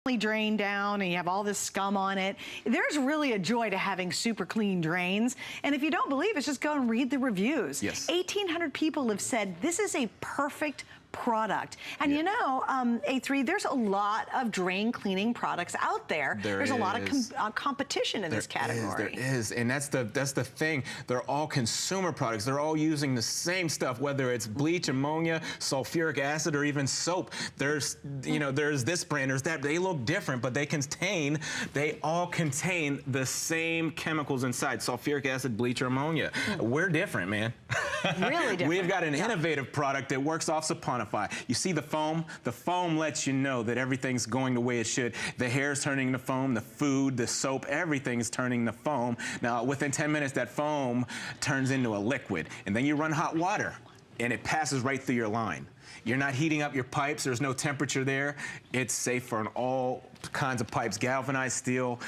drain down and you have all this scum on it. There's really a joy to having super clean drains. And if you don't believe it, just go and read the reviews. Yes. 1,800 people have said this is a perfect product. And you know, A3, there's a lot of drain cleaning products out there. There's a lot of competition in this category. There is, and that's the thing. They're all consumer products. They're all using the same stuff, whether it's bleach, ammonia, sulfuric acid, or even soap. There's, you know, there's this brand, there's that. They look different, but they all contain the same chemicals inside, sulfuric acid, bleach, or ammonia. We're different, man. Really different. We've got an innovative product that works off saponify. You see the foam? The foam lets you know that everything's going the way it should. The hair's turning to foam, the food, the soap, everything's turning to foam. Now, within 10 minutes, that foam turns into a liquid. And then you run hot water, and it passes right through your line. You're not heating up your pipes. There's no temperature there. It's safe for all kinds of pipes, galvanized steel,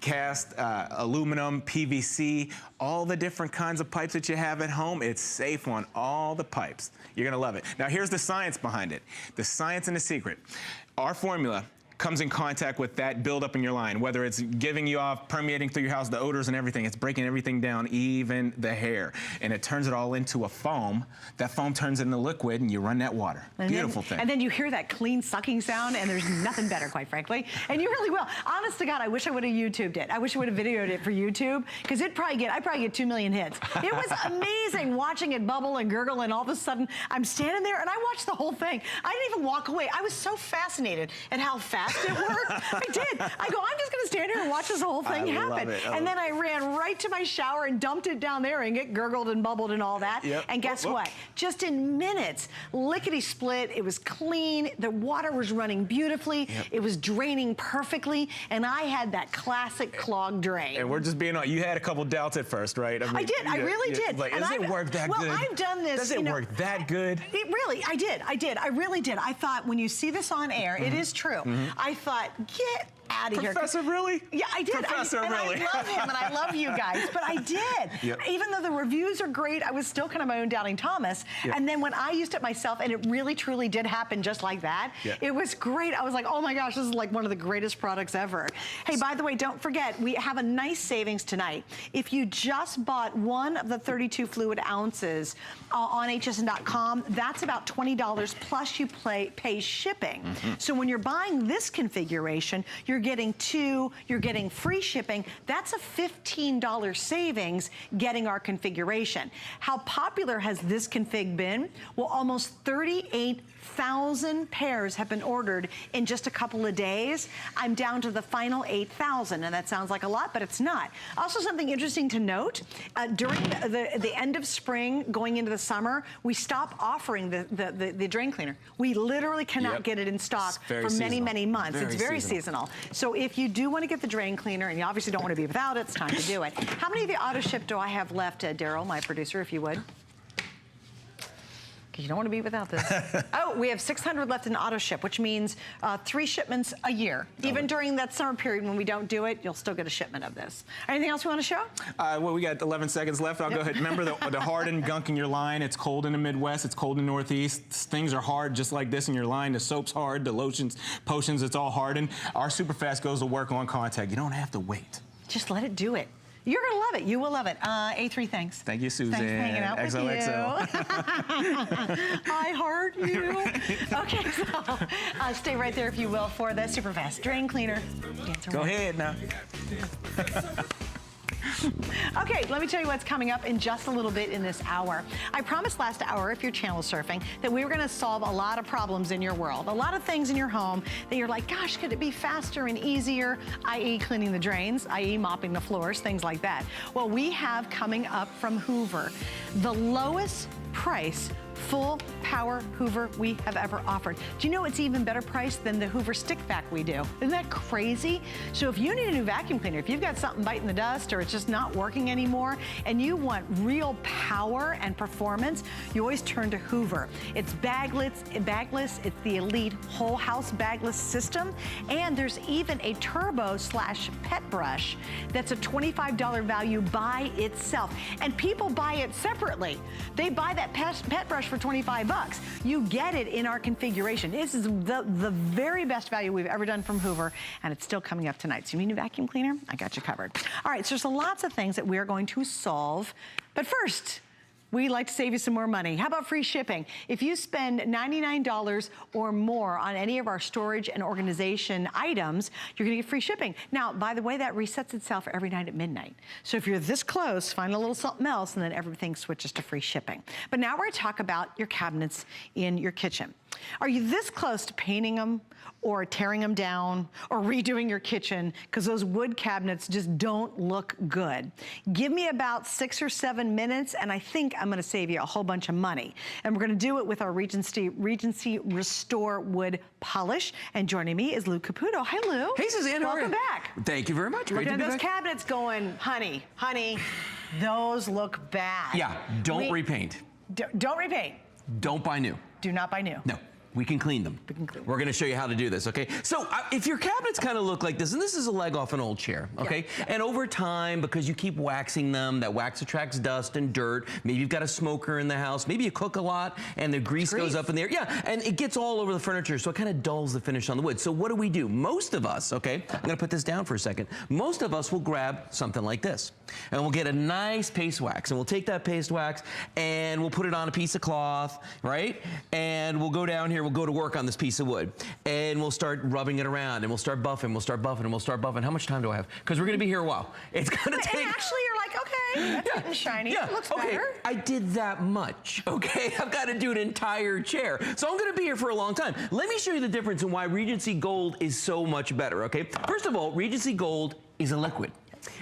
cast, aluminum, PVC, all the different kinds of pipes that you have at home. It's safe on all the pipes. You're gonna love it. Now here's the science behind it. The science and the secret. Our formula comes in contact with that buildup in your line, whether it's giving you off, permeating through your house, the odors and everything. It's breaking everything down, even the hair. And it turns it all into a foam. That foam turns into liquid, and you run that water. Beautiful thing. And then you hear that clean sucking sound, and there's nothing better, quite frankly. And you really will. Honest to God, I wish I would have YouTubed it. I wish I would have videoed it for YouTube, because I'd probably get 2 million hits. It was amazing watching it bubble and gurgle, and all of a sudden, I'm standing there, and I watched the whole thing. I didn't even walk away. I was so fascinated at how fast it worked. I did. I go, I'm just going to stand here and watch this whole thing happen. And then I ran right to my shower and dumped it down there, and it gurgled and bubbled and all that. And guess what? Just in minutes, lickety split. It was clean. The water was running beautifully. It was draining perfectly. And I had that classic clogged drain. And we're just being honest. You had a couple doubts at first, right? I did. I really did. Like, does it work that good? Well, I've done this. Does it work that good? It really, I did. I really did. I thought when you see this on air, it is true. I thought, get out of here. Professor, really? Yeah, I did. Professor, really? I love him, and I love you guys, but I did. Even though the reviews are great, I was still kind of my own doubting Thomas. And then when I used it myself, and it really, truly did happen just like that, it was great. I was like, oh my gosh, this is like one of the greatest products ever. Hey, by the way, don't forget, we have a nice savings tonight. If you just bought one of the 32 fluid ounces on hsn.com, that's about $20 plus you pay shipping. So when you're buying this configuration, you're getting two, you're getting free shipping. That's a $15 savings getting our configuration. How popular has this config been? Well, almost 38,000 pairs have been ordered in just a couple of days. I'm down to the final 8,000, and that sounds like a lot, but it's not. Also, something interesting to note, during the end of spring, going into the summer, we stop offering the drain cleaner. We literally cannot get it in stock for many, many months. It's very seasonal. So if you do want to get the drain cleaner, and you obviously don't want to be without it, it's time to do it. How many of the auto ship do I have left, Daryl, my producer, if you would? Because you don't want to be without this. Oh, we have 600 left in auto ship, which means 3 shipments a year. Even during that summer period when we don't do it, you'll still get a shipment of this. Anything else we want to show? Well, we got 11 seconds left. I'll go ahead. Remember the hardened gunk in your line. It's cold in the Midwest. It's cold in the Northeast. Things are hard just like this in your line. The soap's hard. The lotions, potions, it's all hardened. Our Superfast goes to work on contact. You don't have to wait. Just let it do it. You're going to love it. You will love it. A3, thanks. Thank you, Susan. Thanks for hanging out with you. I heart you. Okay, so stay right there, if you will, for the Superfast Drain Cleaner. Go ahead now. Okay, let me tell you what's coming up in just a little bit in this hour. I promised last hour, if you're channel surfing, that we were going to solve a lot of problems in your world. A lot of things in your home that you're like, gosh, could it be faster and easier, i.e. cleaning the drains, i.e. mopping the floors, things like that. Well, we have coming up from Hoover the lowest price full power Hoover we have ever offered. Do you know it's even better priced than the Hoover stick vac we do? Isn't that crazy? So if you need a new vacuum cleaner, if you've got something biting the dust or it's just not working anymore and you want real power and performance, you always turn to Hoover. It's bagless, it's the elite whole house bagless system, and there's even a turbo/pet brush that's a $25 value by itself. And people buy it separately. They buy that pet brush for 25 bucks. You get it in our configuration. This is the very best value we've ever done from Hoover, and it's still coming up tonight. So you need a vacuum cleaner? I got you covered. All right, so there's lots of things that we're going to solve. But first, we'd like to save you some more money. How about free shipping? If you spend $99 or more on any of our storage and organization items, you're gonna get free shipping. Now, by the way, that resets itself every night at midnight. So if you're this close, find a little something else, and then everything switches to free shipping. But now we're gonna talk about your cabinets in your kitchen. Are you this close to painting them or tearing them down or redoing your kitchen because those wood cabinets just don't look good? Give me about 6 or 7 minutes and I think I'm gonna save you a whole bunch of money. And we're gonna do it with our Regency Restore Wood Polish. And joining me is Lou Caputo. Hi, Lou. Hey, Suzanne. Welcome back. Thank you very much. Great Looking to be at those back. cabinets going, honey, those look bad. Yeah, don't repaint. Don't repaint. Don't buy new. Do not buy new. No. We can clean them. We can clean them. We're gonna show you how to do this, okay? So if your cabinets kind of look like this, and this is a leg off an old chair, okay? Yeah. And over time, because you keep waxing them, that wax attracts dust and dirt. Maybe you've got a smoker in the house. Maybe you cook a lot and the grease goes up in there. Yeah, and it gets all over the furniture, so it kind of dulls the finish on the wood. So what do? Most of us, okay? I'm gonna put this down for a second. Most of us will grab something like this. And we'll get a nice paste wax. And we'll take that paste wax and we'll put it on a piece of cloth, right? And we'll go down here, we'll go to work on this piece of wood. And we'll start rubbing it around and we'll start buffing, we'll start buffing, and we'll start buffing. How much time do I have? Because we're gonna be here a while. It's gonna take... And actually you're like, okay, that's getting shiny. It looks better. I did that much, okay? I've got to do an entire chair. So I'm gonna be here for a long time. Let me show you the difference in why Regency Gold is so much better, okay? First of all, Regency Gold is a liquid.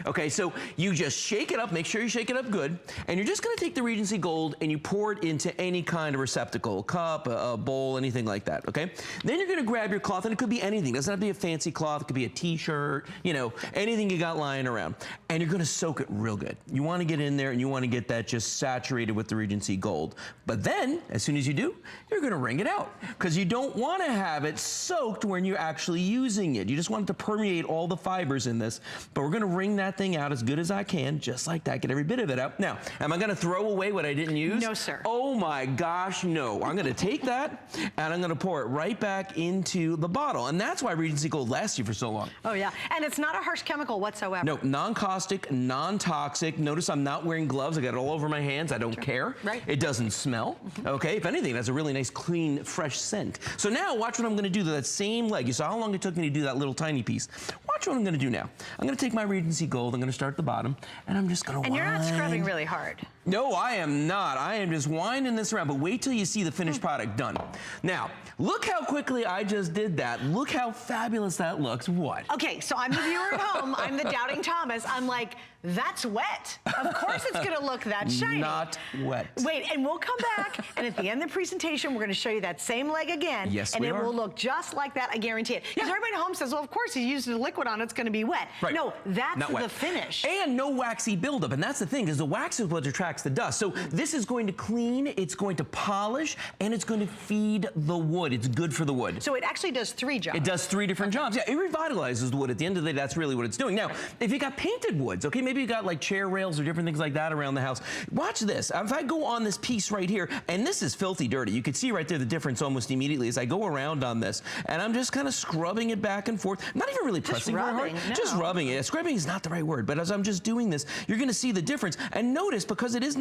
Okay, so you just shake it up, make sure you shake it up good, and you're just gonna take the Regency Gold and you pour it into any kind of receptacle, a cup, a bowl, anything like that, okay? Then you're gonna grab your cloth, and it could be anything. It doesn't have to be a fancy cloth, it could be a t-shirt, you know, anything you got lying around. And you're gonna soak it real good. You wanna get in there and you wanna get that just saturated with the Regency Gold. But then, as soon as you do, you're gonna wring it out, because you don't wanna have it soaked when you're actually using it. You just want it to permeate all the fibers in this, but we're gonna wring that thing out as good as I can, just like that, get every bit of it out. Now, am I gonna throw away what I didn't use? No, sir. Oh my gosh, no. I'm gonna take that and I'm gonna pour it right back into the bottle. And that's why Regency Gold lasts you for so long. Oh yeah, and it's not a harsh chemical whatsoever. No, non-caustic, non-toxic. Notice I'm not wearing gloves. I got it all over my hands. I don't care. Right. It doesn't smell, okay? If anything, it has a really nice, clean, fresh scent. So now watch what I'm gonna do to that same leg. You saw how long it took me to do that little tiny piece. Watch what I'm gonna do now. I'm gonna take my Regency Gold, I'm gonna start at the bottom, and I'm just gonna And you're not scrubbing really hard. No, I am not. I am just winding this around, but wait till you see the finished product done. Now, look how quickly I just did that. Look how fabulous that looks. What? Okay, so I'm the viewer at home. I'm the doubting Thomas. I'm like, that's wet. Of course it's gonna look that shiny. Not wet. Wait, and we'll come back, and at the end of the presentation, we're gonna show you that same leg again. Yes, and we it are. will look just like that, I guarantee it. Because everybody at home says, well, of course, he used a liquid on it, it's gonna be wet. Right. No, that's Not wet. the finish. And no waxy buildup, and that's the thing, is the wax is what attracts the dust. So this is going to clean, it's going to polish, and it's going to feed the wood. It's good for the wood. So it actually does 3 jobs. It does 3 different jobs. Yeah, it revitalizes the wood. At the end of the day, that's really what it's doing. Now, if you got painted woods, okay, maybe you got like chair rails or different things like that around the house. Watch this. If I go on this piece right here, and this is filthy dirty, you can see right there the difference almost immediately as I go around on this, and I'm just kind of scrubbing it back and forth. I'm not even really pressing very hard. rubbing, no. Just rubbing it. Scrubbing is not the right word, but as I'm just doing this, you're going to see the difference. And notice, because it is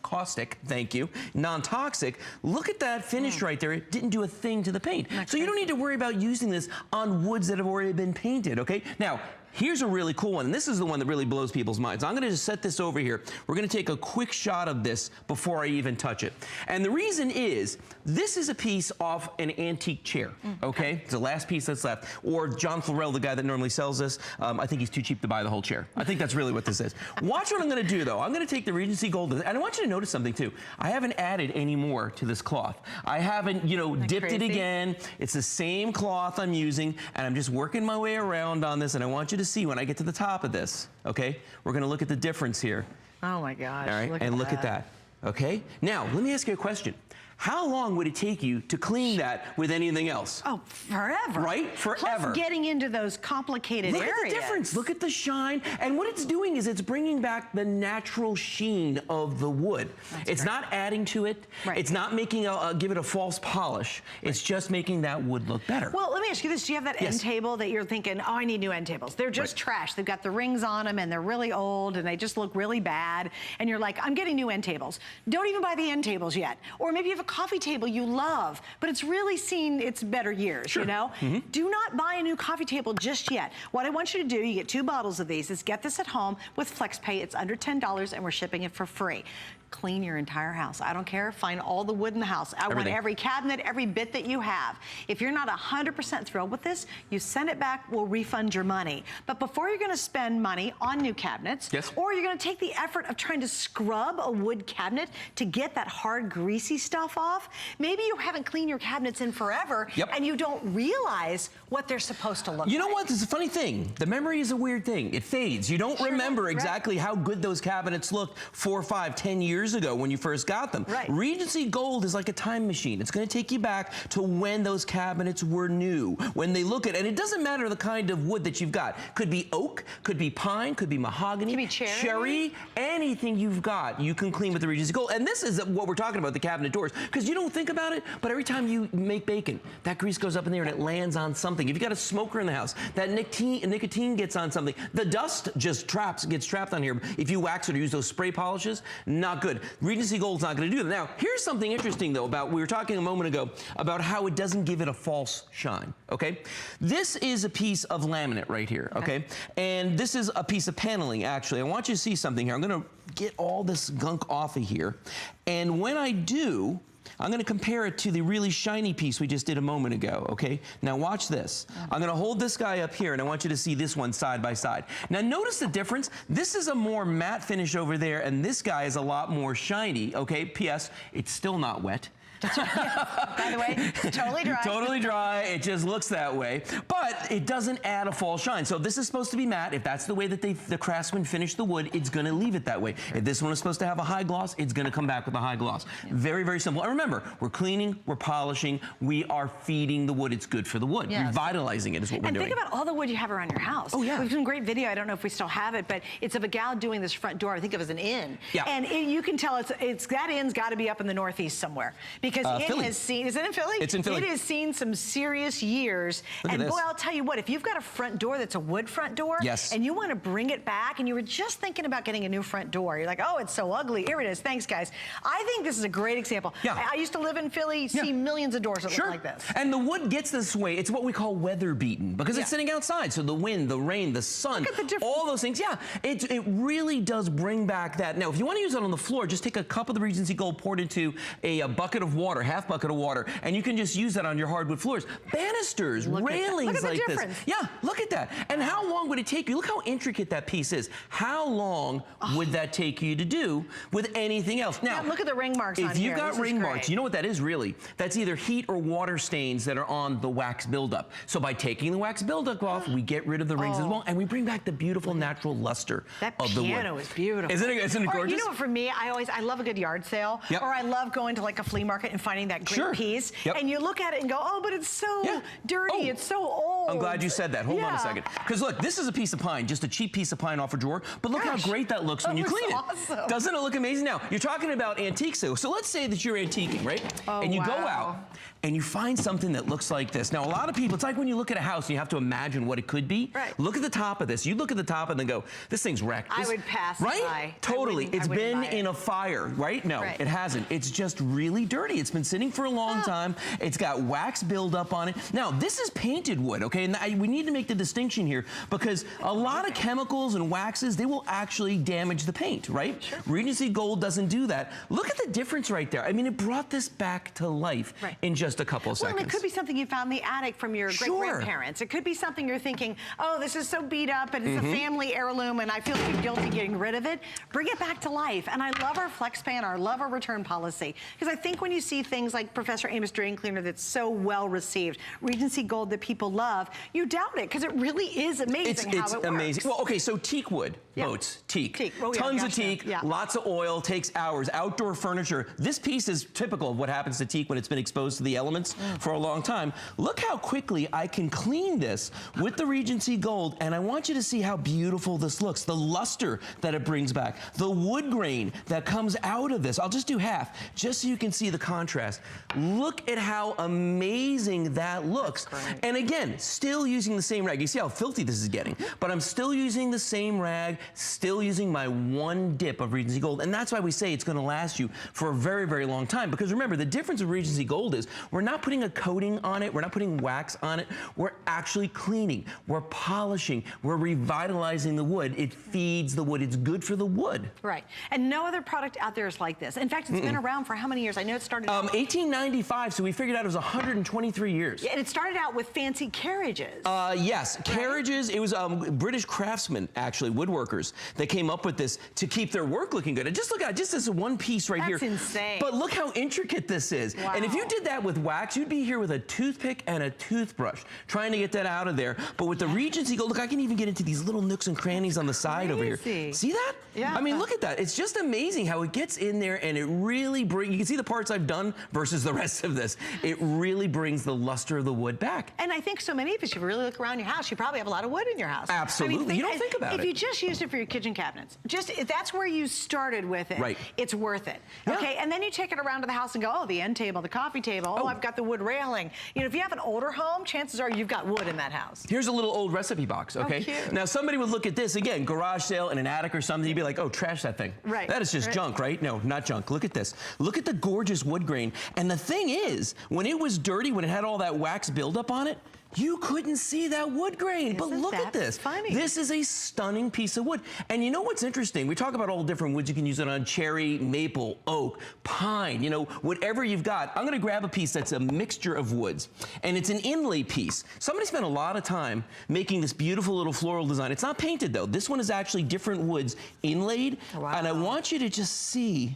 caustic, thank you, non-toxic, look at that finish right there. It didn't do a thing to the paint. So you don't need to worry about using this on woods that have already been painted, okay? Now, here's a really cool one, and this is the one that really blows people's minds. I'm gonna just set this over here. We're gonna take a quick shot of this before I even touch it. And the reason is, this is a piece off an antique chair, okay? It's the last piece that's left. Or John Florell, the guy that normally sells this, I think he's too cheap to buy the whole chair. I think that's really what this is. Watch what I'm gonna do though. I'm gonna take the Regency Gold, and I want you to notice something too. I haven't added any more to this cloth. I haven't, you know, dipped it again. It's the same cloth I'm using, and I'm just working my way around on this, and I want you to see when I get to the top of this, okay? We're gonna look at the difference here. Oh my gosh. All right, look at that, okay? Now, let me ask you a question. How long would it take you to clean that with anything else? Oh, forever. Right? Forever. Plus getting into those complicated areas. Look at the difference. Look at the shine. And what it's doing is it's bringing back the natural sheen of the wood. It's not adding to it. Right. It's not making give it a false polish. It's just making that wood look better. Well, let me ask you this. Do you have that end table that you're thinking, oh, I need new end tables? They're just trash. They've got the rings on them and they're really old and they just look really bad. And you're like, I'm getting new end tables. Don't even buy the end tables yet. Or maybe you have a coffee table you love, but it's really seen its better years, you know? Do not buy a new coffee table just yet. What I want you to do, you get 2 bottles of these, is get this at home with FlexPay. It's under $10 and we're shipping it for free. Clean your entire house. I don't care. Find all the wood in the house. I want every cabinet, every bit that you have. If you're not 100% thrilled with this, you send it back, we'll refund your money. But before you're gonna spend money on new cabinets, or you're gonna take the effort of trying to scrub a wood cabinet to get that hard, greasy stuff off, maybe you haven't cleaned your cabinets in forever and you don't realize what they're supposed to look like. You know what? This is a funny thing. The memory is a weird thing. It fades. You don't remember exactly how good those cabinets looked 4, 5, 10 years ago when you first got them. Regency Gold is like a time machine. It's going to take you back to when those cabinets were new, when they look at, and it doesn't matter the kind of wood that you've got. Could be oak, could be pine, could be mahogany, could be cherry, anything you've got, you can clean with the Regency Gold. And this is what we're talking about, the cabinet doors, because you don't think about it, but every time you make bacon, that grease goes up in there and it lands on something. If you've got a smoker in the house, that nicotine gets on something. The dust just gets trapped on here. If you wax it or use those spray polishes, not good. Regency Gold's not going to do that. Now, here's something interesting, though, about, we were talking a moment ago about how it doesn't give it a false shine, okay? This is a piece of laminate right here, okay? And this is a piece of paneling, actually. I want you to see something here. I'm going to get all this gunk off of here. And when I do, I'm going to compare it to the really shiny piece we just did a moment ago, okay? Now watch this. I'm going to hold this guy up here and I want you to see this one side by side. Now notice the difference. This is a more matte finish over there and this guy is a lot more shiny, okay? P.S. It's still not wet. By the way, it's totally dry. Totally dry. It just looks that way. But it doesn't add a false shine. So if this is supposed to be matte, if that's the way that the craftsman finished the wood, it's going to leave it that way. If this one is supposed to have a high gloss, it's going to come back with a high gloss. Very, very simple. And remember, we're cleaning, we're polishing, we are feeding the wood. It's good for the wood. Revitalizing it is what we're doing. And think about all the wood you have around your house. Oh, yeah. We've done a great video. I don't know if we still have it, but it's of a gal doing this front door. I think it was an inn. And you can tell it's that inn's got to be up in the Northeast somewhere. Because it has seen, is it in Philly? It's in Philly. It has seen some serious years. And boy, I'll tell you what, if you've got a front door that's a wood front door, and you want to bring it back, and you were just thinking about getting a new front door, you're like, oh, it's so ugly. Here it is. Thanks, guys. I think this is a great example. I used to live in Philly, see millions of doors that look like this. And the wood gets this way. It's what we call weather beaten because it's sitting outside. So the wind, the rain, the sun, all those things. It really does bring back that. Now, if you want to use it on the floor, just take a cup of the Regency Gold, pour it into a bucket of water, half bucket of water, and you can just use that on your hardwood floors. Banisters, railings like this. Look at that. And how long would it take you? Look how intricate that piece is. How long would that take you to do with anything else? Now, look at the ring marks on here. If you've got ring marks, you know what that is really? That's either heat or water stains that are on the wax buildup. So by taking the wax buildup off, we get rid of the rings as well, and we bring back the beautiful natural luster of the wood. That piano is beautiful. Isn't it gorgeous? You know what, for me, I love a good yard sale, or I love going to like a flea market and finding that great piece, and you look at it and go, oh, but it's so dirty, it's so old. I'm glad you said that. Hold on a second. Because look, this is a piece of pine, just a cheap piece of pine off a drawer, but look how great that looks when you clean it. Doesn't it look amazing? Now, you're talking about antiques, so let's say that you're antiquing, right? And you go out and you find something that looks like this. Now, a lot of people, it's like when you look at a house and you have to imagine what it could be. Look at the top of this. You look at the top and then go, this thing's wrecked. I would pass by. Totally. It's been in a fire, right? No, it hasn't. It's just really dirty. It's been sitting for a long time. It's got wax buildup on it. Now, this is painted wood, okay? And we need to make the distinction here because a lot of chemicals and waxes, they will actually damage the paint, right? Regency Gold doesn't do that. Look at the difference right there. I mean, it brought this back to life in just a couple of seconds. Well, it could be something you found in the attic from your great-grandparents. It could be something you're thinking, oh, this is so beat up and it's a family heirloom and I feel too guilty getting rid of it. Bring it back to life. And I love our FlexPay and I love our return policy because I think when you see things like Professor Amos Drain Cleaner that's so well received, Regency Gold that people love, you doubt it because it really is amazing how it works. It's amazing. Well, okay, so teak wood, boats, teak. Oh, yeah, tons of teak, lots of oil, takes hours. Outdoor furniture. This piece is typical of what happens to teak when it's been exposed to the elements for a long time. Look how quickly I can clean this with the Regency Gold, and I want you to see how beautiful this looks. The luster that it brings back, the wood grain that comes out of this. I'll just do half, just so you can see the contrast. Look at how amazing that looks. And again, still using the same rag. You see how filthy this is getting, but I'm still using the same rag, still using my one dip of Regency Gold, and that's why we say it's going to last you for a very, very long time. Because remember, the difference with Regency Gold is we're not putting a coating on it, we're not putting wax on it, we're actually cleaning, we're polishing, we're revitalizing the wood. It feeds the wood, it's good for the wood. Right, and no other product out there is like this. In fact, it's been around for how many years? I know it started out 1895, so we figured out it was 123 years. Yeah, and it started out with fancy carriages. Yes, carriages. It was British craftsmen, actually, woodworkers, that came up with this to keep their work looking good. And just look at just this one piece right here. That's insane. But look how intricate this is. Wow. And if you did that with wax, you'd be here with a toothpick and a toothbrush trying to get that out of there. But with the Regency Gold, look, I can even get into these little nooks and crannies on the side over here. See that? Yeah. I mean, look at that. It's just amazing how it gets in there, and it really brings, you can see the parts I've done versus the rest of this. It really brings the luster of the wood back. And I think so many of us, if you really look around your house, you probably have a lot of wood in your house. Absolutely. I mean, you don't think about it. If you just used it for your kitchen cabinets, just if that's where you started with it, right, it's worth it. Okay, and then you take it around to the house and go, oh, the end table, the coffee table, oh, I've got the wood railing. You know, if you have an older home, chances are you've got wood in that house. Here's a little old recipe box, okay? Oh, cute. Now, somebody would look at this, again, garage sale in an attic or something, you'd be like, oh, trash that thing. Right. That is just junk, right? No, not junk. Look at this. Look at the gorgeous wood grain. And the thing is, when it was dirty, when it had all that wax buildup on it, you couldn't see that wood grain. But look at this. Funny. This is a stunning piece of wood. And you know what's interesting? We talk about all the different woods you can use it on: cherry, maple, oak, pine, you know, whatever you've got. I'm gonna grab a piece that's a mixture of woods. And it's an inlay piece. Somebody spent a lot of time making this beautiful little floral design. It's not painted though. This one is actually different woods inlaid. Wow. And I want you to just see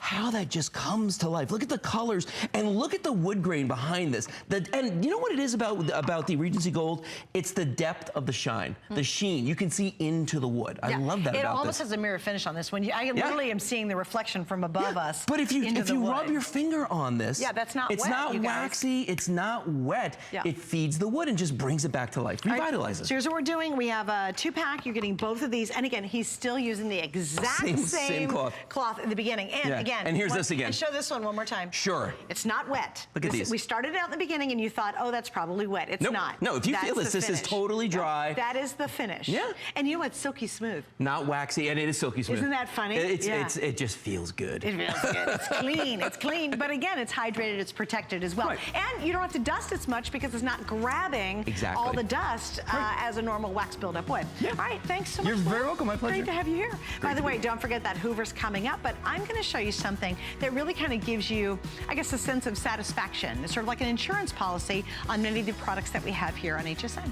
how that just comes to life. Look at the colors and look at the wood grain behind this. And you know what it is about the Regency Gold? It's the depth of the shine, the sheen. You can see into the wood. I love that about this. It almost has a mirror finish on this one. I literally am seeing the reflection from above us. But if you rub your finger on this, that's not it's wet, not waxy, it's not wet. It feeds the wood and just brings it back to life, revitalizes. So here's what we're doing. We have a 2-pack. You're getting both of these. And again, he's still using the exact same cloth at the beginning. And again, and here's this again. And show this one more time. Sure. It's not wet. Look at these. We started out in the beginning and you thought, oh, that's probably wet. It's not. No, if you feel this is totally dry. That is the finish. Yeah. And you know what? Silky smooth. Not waxy, and it is silky smooth. Isn't that funny? It just feels good. It feels good. It's clean. It's clean. But again, it's hydrated. It's protected as well. Right. And you don't have to dust as much because it's not grabbing all the dust as a normal wax buildup would. Yeah. All right. Thanks so much. You're very welcome. My pleasure. Great to have you here. By the way, don't forget that Hoover's coming up, but I'm going to show you something that really kind of gives you, I guess, a sense of satisfaction. It's sort of like an insurance policy on many of the products that we have here on HSN.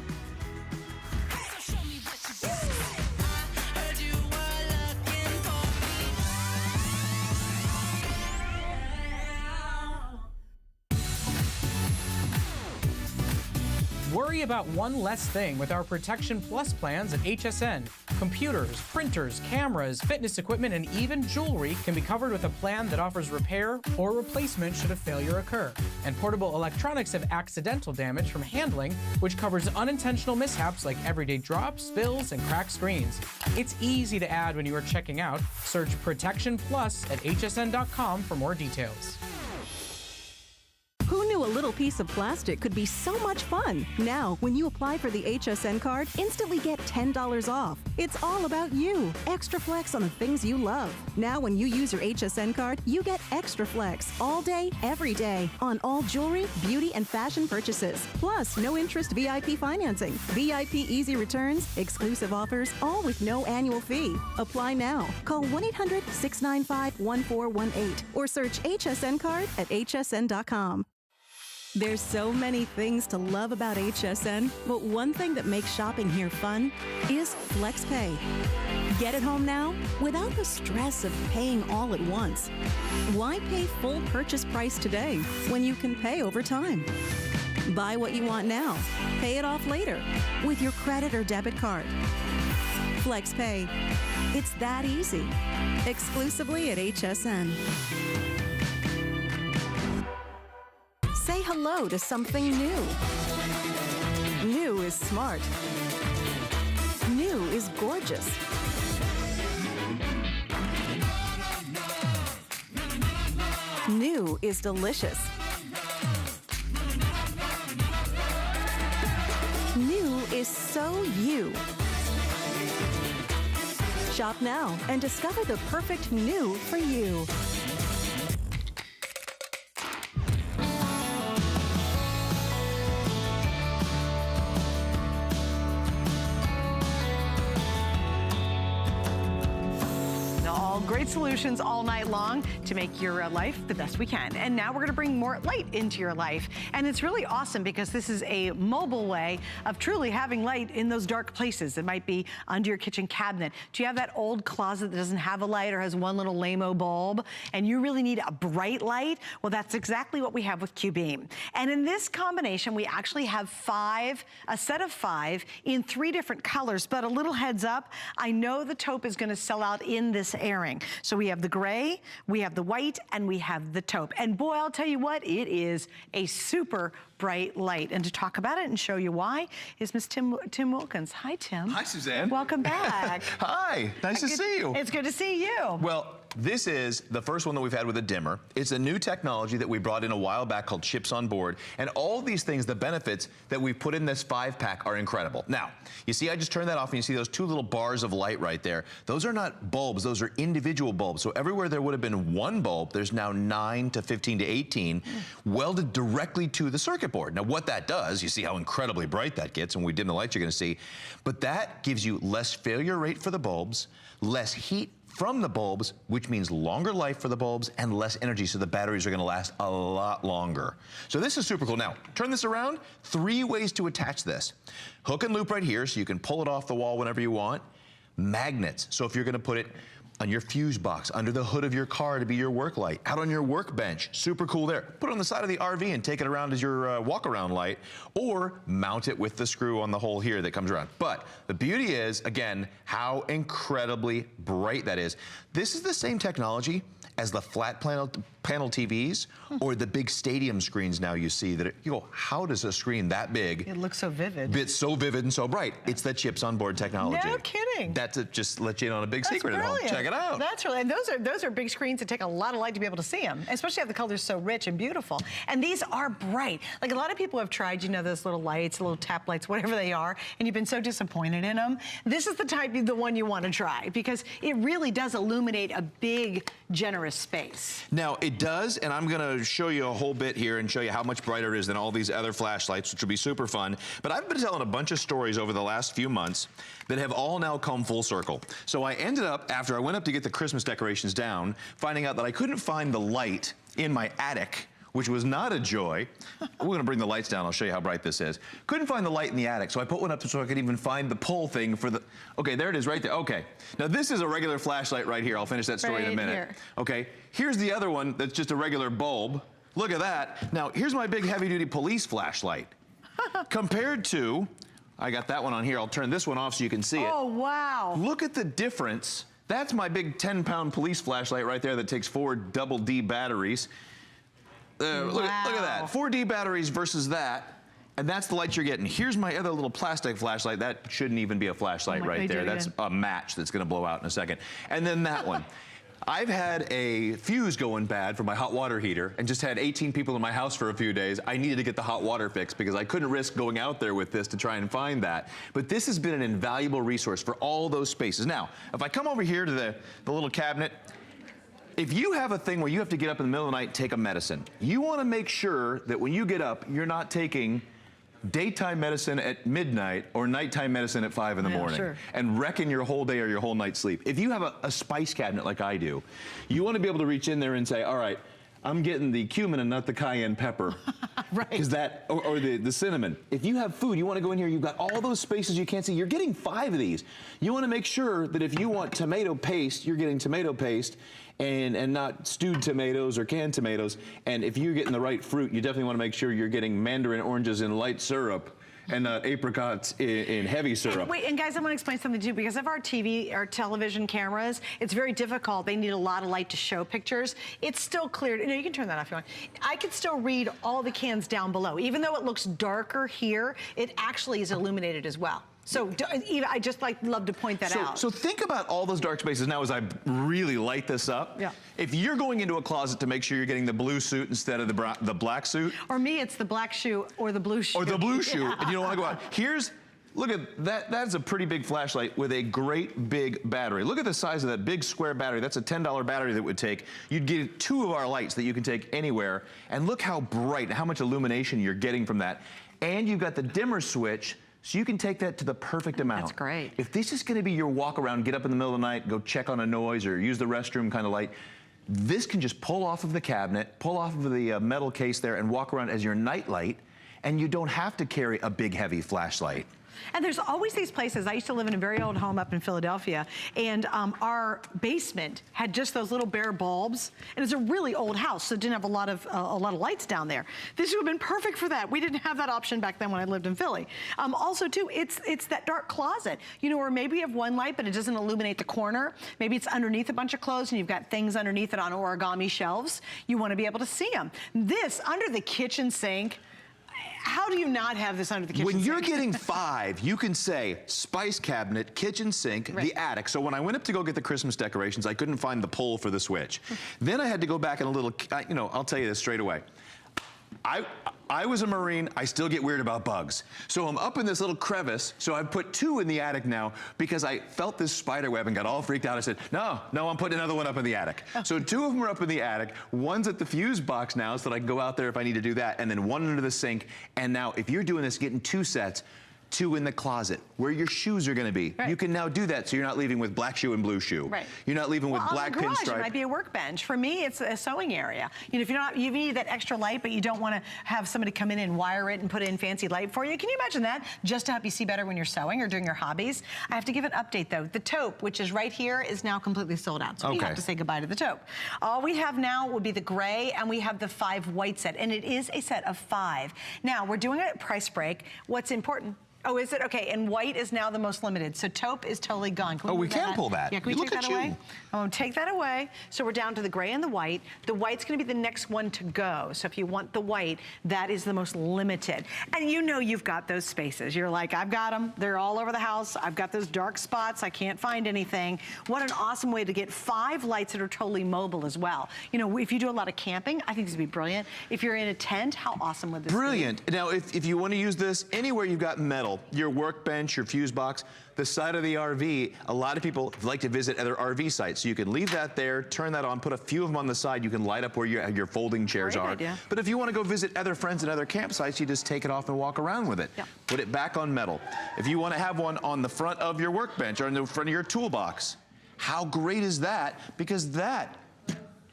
Worry about one less thing with our Protection Plus plans at HSN. Computers, printers, cameras, fitness equipment, and even jewelry can be covered with a plan that offers repair or replacement should a failure occur. And portable electronics have accidental damage from handling, which covers unintentional mishaps like everyday drops, spills, and cracked screens. It's easy to add when you are checking out. Search Protection Plus at hsn.com for more details. Who knew a little piece of plastic could be so much fun? Now, when you apply for the HSN card, instantly get $10 off. It's all about you. Extra flex on the things you love. Now, when you use your HSN card, you get extra flex all day, every day on all jewelry, beauty, and fashion purchases. Plus, no interest VIP financing, VIP easy returns, exclusive offers, all with no annual fee. Apply now. Call 1-800-695-1418 or search HSN card at hsn.com. There's so many things to love about HSN, but one thing that makes shopping here fun is FlexPay. Get it home now without the stress of paying all at once. Why pay full purchase price today when you can pay over time? Buy what you want now, pay it off later with your credit or debit card. FlexPay. It's that easy. Exclusively at HSN. Say hello to something new. New is smart. New is gorgeous. New is delicious. New is so you. Shop now and discover the perfect new for you. Great solutions all night long to make your life the best we can. And now we're gonna bring more light into your life. And it's really awesome because this is a mobile way of truly having light in those dark places. It might be under your kitchen cabinet. Do you have that old closet that doesn't have a light or has one little lame-o bulb and you really need a bright light? Well, that's exactly what we have with Q-Beam. And in this combination, we actually have a set of 5 in 3 different colors, but a little heads up, I know the taupe is gonna sell out in this airing. So we have the gray, we have the white, and we have the taupe. And boy, I'll tell you what, it is a super bright light. And to talk about it and show you why is Miss Tim Wilkins. Hi, Tim. Hi, Suzanne. Welcome back. Hi, nice to see you. It's good to see you. Well, this is the first one that we've had with a dimmer. It's a new technology that we brought in a while back called chips on board. And all these things, the benefits that we've put in this 5-pack are incredible. Now, you see I just turned that off and you see those 2 little bars of light right there. Those are not bulbs, those are individual bulbs. So everywhere there would have been 1 bulb, there's now 9 to 15 to 18 welded directly to the circuit board. Now what that does, you see how incredibly bright that gets, and when we dim the lights you're gonna see, but that gives you less failure rate for the bulbs, less heat from the bulbs, which means longer life for the bulbs and less energy, so the batteries are gonna last a lot longer. So this is super cool. Now, turn this around, 3 ways to attach this. Hook and loop right here, so you can pull it off the wall whenever you want. Magnets, so if you're gonna put it on your fuse box, under the hood of your car to be your work light, out on your workbench, super cool there. Put it on the side of the RV and take it around as your walk-around light, or mount it with the screw on the hole here that comes around. But the beauty is, again, how incredibly bright that is. This is the same technology as the flat panel TVs or the big stadium screens now you see that you go, how does a screen that big? It looks so vivid. It's so vivid and so bright. It's the chips on board technology. No kidding. That's just let you in on a big secret at home. Check it out. That's really, and those are big screens that take a lot of light to be able to see them, especially if the color's so rich and beautiful. And these are bright. Like a lot of people have tried, you know, those little lights, little tap lights, whatever they are, and you've been so disappointed in them. This is the one you want to try because it really does illuminate a big, generous space. Now it does, and I'm gonna show you a whole bit here and show you how much brighter it is than all these other flashlights, which will be super fun. But I've been telling a bunch of stories over the last few months that have all now come full circle. So I ended up, after I went up to get the Christmas decorations down, finding out that I couldn't find the light in my attic, which was not a joy. We're gonna bring the lights down, I'll show you how bright this is. Couldn't find the light in the attic, so I put one up so I could even find the pull thing for the, okay, there it is right there, okay. Now this is a regular flashlight right here. I'll finish that story in a minute. Here. Okay, here's the other one that's just a regular bulb. Look at that. Now here's my big heavy duty police flashlight. Compared to, I got that one on here, I'll turn this one off so you can see it. Oh, wow. Look at the difference. That's my big 10-pound police flashlight right there that takes 4 double D batteries. Wow. Look at that, 4D batteries versus that, and that's the light you're getting. Here's my other little plastic flashlight. That shouldn't even be a flashlight right there. That's a match that's gonna blow out in a second. And then that one. I've had a fuse going bad for my hot water heater and just had 18 people in my house for a few days. I needed to get the hot water fixed because I couldn't risk going out there with this to try and find that. But this has been an invaluable resource for all those spaces. Now, if I come over here to the little cabinet, if you have a thing where you have to get up in the middle of the night and take a medicine, you want to make sure that when you get up, you're not taking daytime medicine at midnight or nighttime medicine at 5 in the morning and wrecking your whole day or your whole night's sleep. If you have a spice cabinet like I do, you want to be able to reach in there and say, all right, I'm getting the cumin and not the cayenne pepper. Right. Because that, or the cinnamon. If you have food, you want to go in here, you've got all those spaces you can't see. You're getting 5 of these. You want to make sure that if you want tomato paste, you're getting tomato paste and not stewed tomatoes or canned tomatoes. And if you're getting the right fruit, you definitely want to make sure you're getting mandarin oranges in light syrup and not apricots in heavy syrup. And wait, and guys, I want to explain something too. Because of our television cameras, it's very difficult. They need a lot of light to show pictures. It's still clear. No, you can turn that off if you want. I can still read all the cans down below. Even though it looks darker here, it actually is illuminated as well. So I just love to point that out. So think about all those dark spaces now as I really light this up. Yeah. If you're going into a closet to make sure you're getting the blue suit instead of the black suit. Or me, it's the black shoe or the blue shoe. Or the blue shoe, and you don't want to go out. Look at that. That's a pretty big flashlight with a great big battery. Look at the size of that big square battery. That's a $10 battery that would take. You'd get 2 of our lights that you can take anywhere. And look how bright, how much illumination you're getting from that. And you've got the dimmer switch, so you can take that to the perfect amount. That's great. If this is going to be your walk around, get up in the middle of the night, go check on a noise or use the restroom kind of light, this can just pull off of the cabinet, pull off of the metal case there and walk around as your night light, and you don't have to carry a big heavy flashlight. And there's always these places. I used to live in a very old home up in Philadelphia, and our basement had just those little bare bulbs. And it's a really old house, so it didn't have a lot of lights down there. This would have been perfect for that. We didn't have that option back then when I lived in Philly. Also, too, it's that dark closet, you know, where maybe you have one light, but it doesn't illuminate the corner. Maybe it's underneath a bunch of clothes, and you've got things underneath it on origami shelves. You want to be able to see them. This under the kitchen sink. How do you not have this under the kitchen sink? When you're sink? getting 5, you can say spice cabinet, kitchen sink, the attic. So when I went up to go get the Christmas decorations, I couldn't find the pull for the switch. Then I had to go back and I'll tell you this straight away. I was a Marine, I still get weird about bugs. So I'm up in this little crevice, so I've put 2 in the attic now because I felt this spider web and got all freaked out. I said, no, I'm putting another one up in the attic. So 2 of them are up in the attic, one's at the fuse box now so that I can go out there if I need to do that, and then 1 under the sink. And now if you're doing this, getting 2 sets, 2 in the closet, where your shoes are gonna be. Right. You can now do that so you're not leaving with black shoe and blue shoe. Right. You're not leaving with black on the garage, pinstripe. It might be a workbench. For me, it's a sewing area. You know, if you need that extra light, but you don't want to have somebody come in and wire it and put in fancy light for you. Can you imagine that? Just to help you see better when you're sewing or doing your hobbies. I have to give an update though. The taupe, which is right here, is now completely sold out. So we have to say goodbye to the taupe. All we have now would be the gray, and we have the 5 white set, and it is a set of 5. Now, we're doing a price break. What's important? Oh, is it? Okay, and white is now the most limited. So taupe is totally gone. Can we can pull that. Yeah, can we take that away? I'm gonna take that away. So we're down to the gray and the white. The white's gonna be the next one to go. So if you want the white, that is the most limited. And you know you've got those spaces. You're like, I've got them. They're all over the house. I've got those dark spots. I can't find anything. What an awesome way to get 5 lights that are totally mobile as well. You know, if you do a lot of camping, I think this would be brilliant. If you're in a tent, how awesome would this be? Brilliant. Now, if you want to use this anywhere you've got metal, your workbench, your fuse box, the side of the RV, a lot of people like to visit other RV sites. So you can leave that there, turn that on, put a few of them on the side. You can light up where your folding chairs are. Idea. But if you want to go visit other friends and other campsites, you just take it off and walk around with it. Yep. Put it back on metal. If you want to have one on the front of your workbench or in the front of your toolbox, how great is that? Because that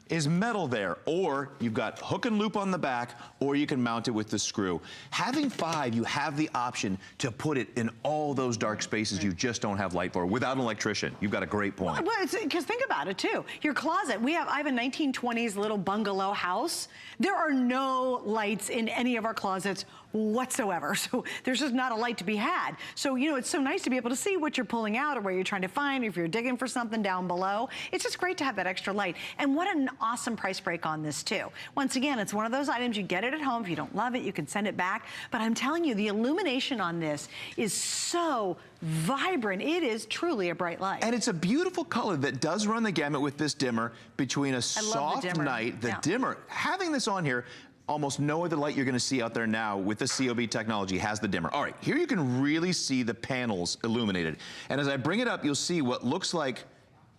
is metal there, or you've got hook and loop on the back, or you can mount it with the screw. Having 5, you have the option to put it in all those dark spaces you just don't have light for. Without an electrician, you've got a great point. Well, because think about it too. Your closet, I have a 1920s little bungalow house. There are no lights in any of our closets whatsoever. So there's just not a light to be had. So, you know, it's so nice to be able to see what you're pulling out or where you're trying to find, if you're digging for something down below. It's just great to have that extra light. And what an awesome price break on this too. Once again, it's one of those items, you get it at home. If you don't love it, you can send it back. But I'm telling you, the illumination on this is so vibrant. It is truly a bright light. And it's a beautiful color that does run the gamut with this dimmer between a soft night, the dimmer. Having this on here, almost no other light you're going to see out there now with the COB technology has the dimmer. All right, here you can really see the panels illuminated. And as I bring it up, you'll see what looks like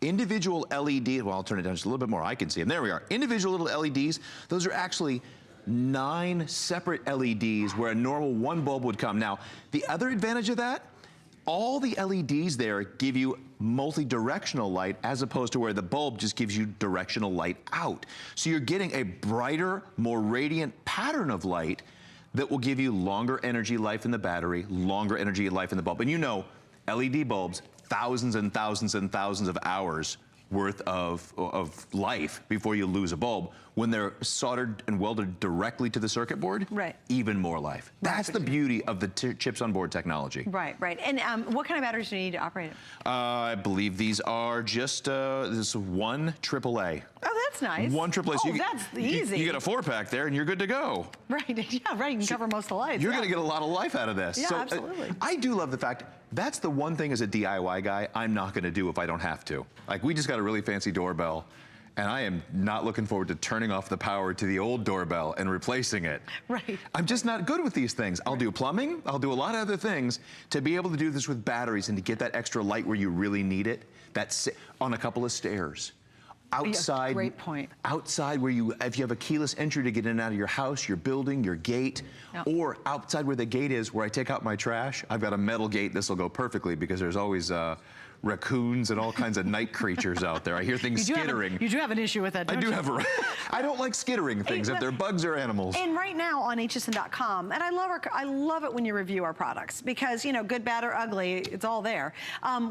individual LEDs. Well, I'll turn it down just a little bit more. I can see them. There we are. Individual little LEDs. Those are actually 9 separate LEDs where a normal 1 bulb would come. Now, the other advantage of that, all the LEDs there give you multi-directional light as opposed to where the bulb just gives you directional light out. So you're getting a brighter, more radiant pattern of light that will give you longer energy life in the battery, longer energy life in the bulb. And you know, LED bulbs, thousands and thousands and thousands of hours worth of life before you lose a bulb. When they're soldered and welded directly to the circuit board, right, even more life. That's the beauty of the chips on board technology. Right, right. And what kind of batteries do you need to operate it? I believe these are just this one AAA. Oh, that's nice. One AAA. So that's easy. You get a 4-pack there and you're good to go. Right, yeah, right. You can cover most of the lights. You're gonna get a lot of life out of this. Yeah, so, absolutely. I do love the fact that's the one thing as a DIY guy I'm not gonna do if I don't have to. Like, we just got a really fancy doorbell, and I am not looking forward to turning off the power to the old doorbell and replacing it. Right. I'm just not good with these things. I'll do plumbing, I'll do a lot of other things. To be able to do this with batteries and to get that extra light where you really need it, that's on a couple of stairs. Outside, great point. Outside where if you have a keyless entry to get in and out of your house, your building, your gate, or outside where the gate is where I take out my trash, I've got a metal gate. This will go perfectly because there's always raccoons and all kinds of night creatures out there. I hear things skittering. You do have an issue with that, don't you? I don't like skittering things if they're bugs or animals. And right now on hsn.com, and I love it when you review our products because, you know, good, bad, or ugly, it's all there.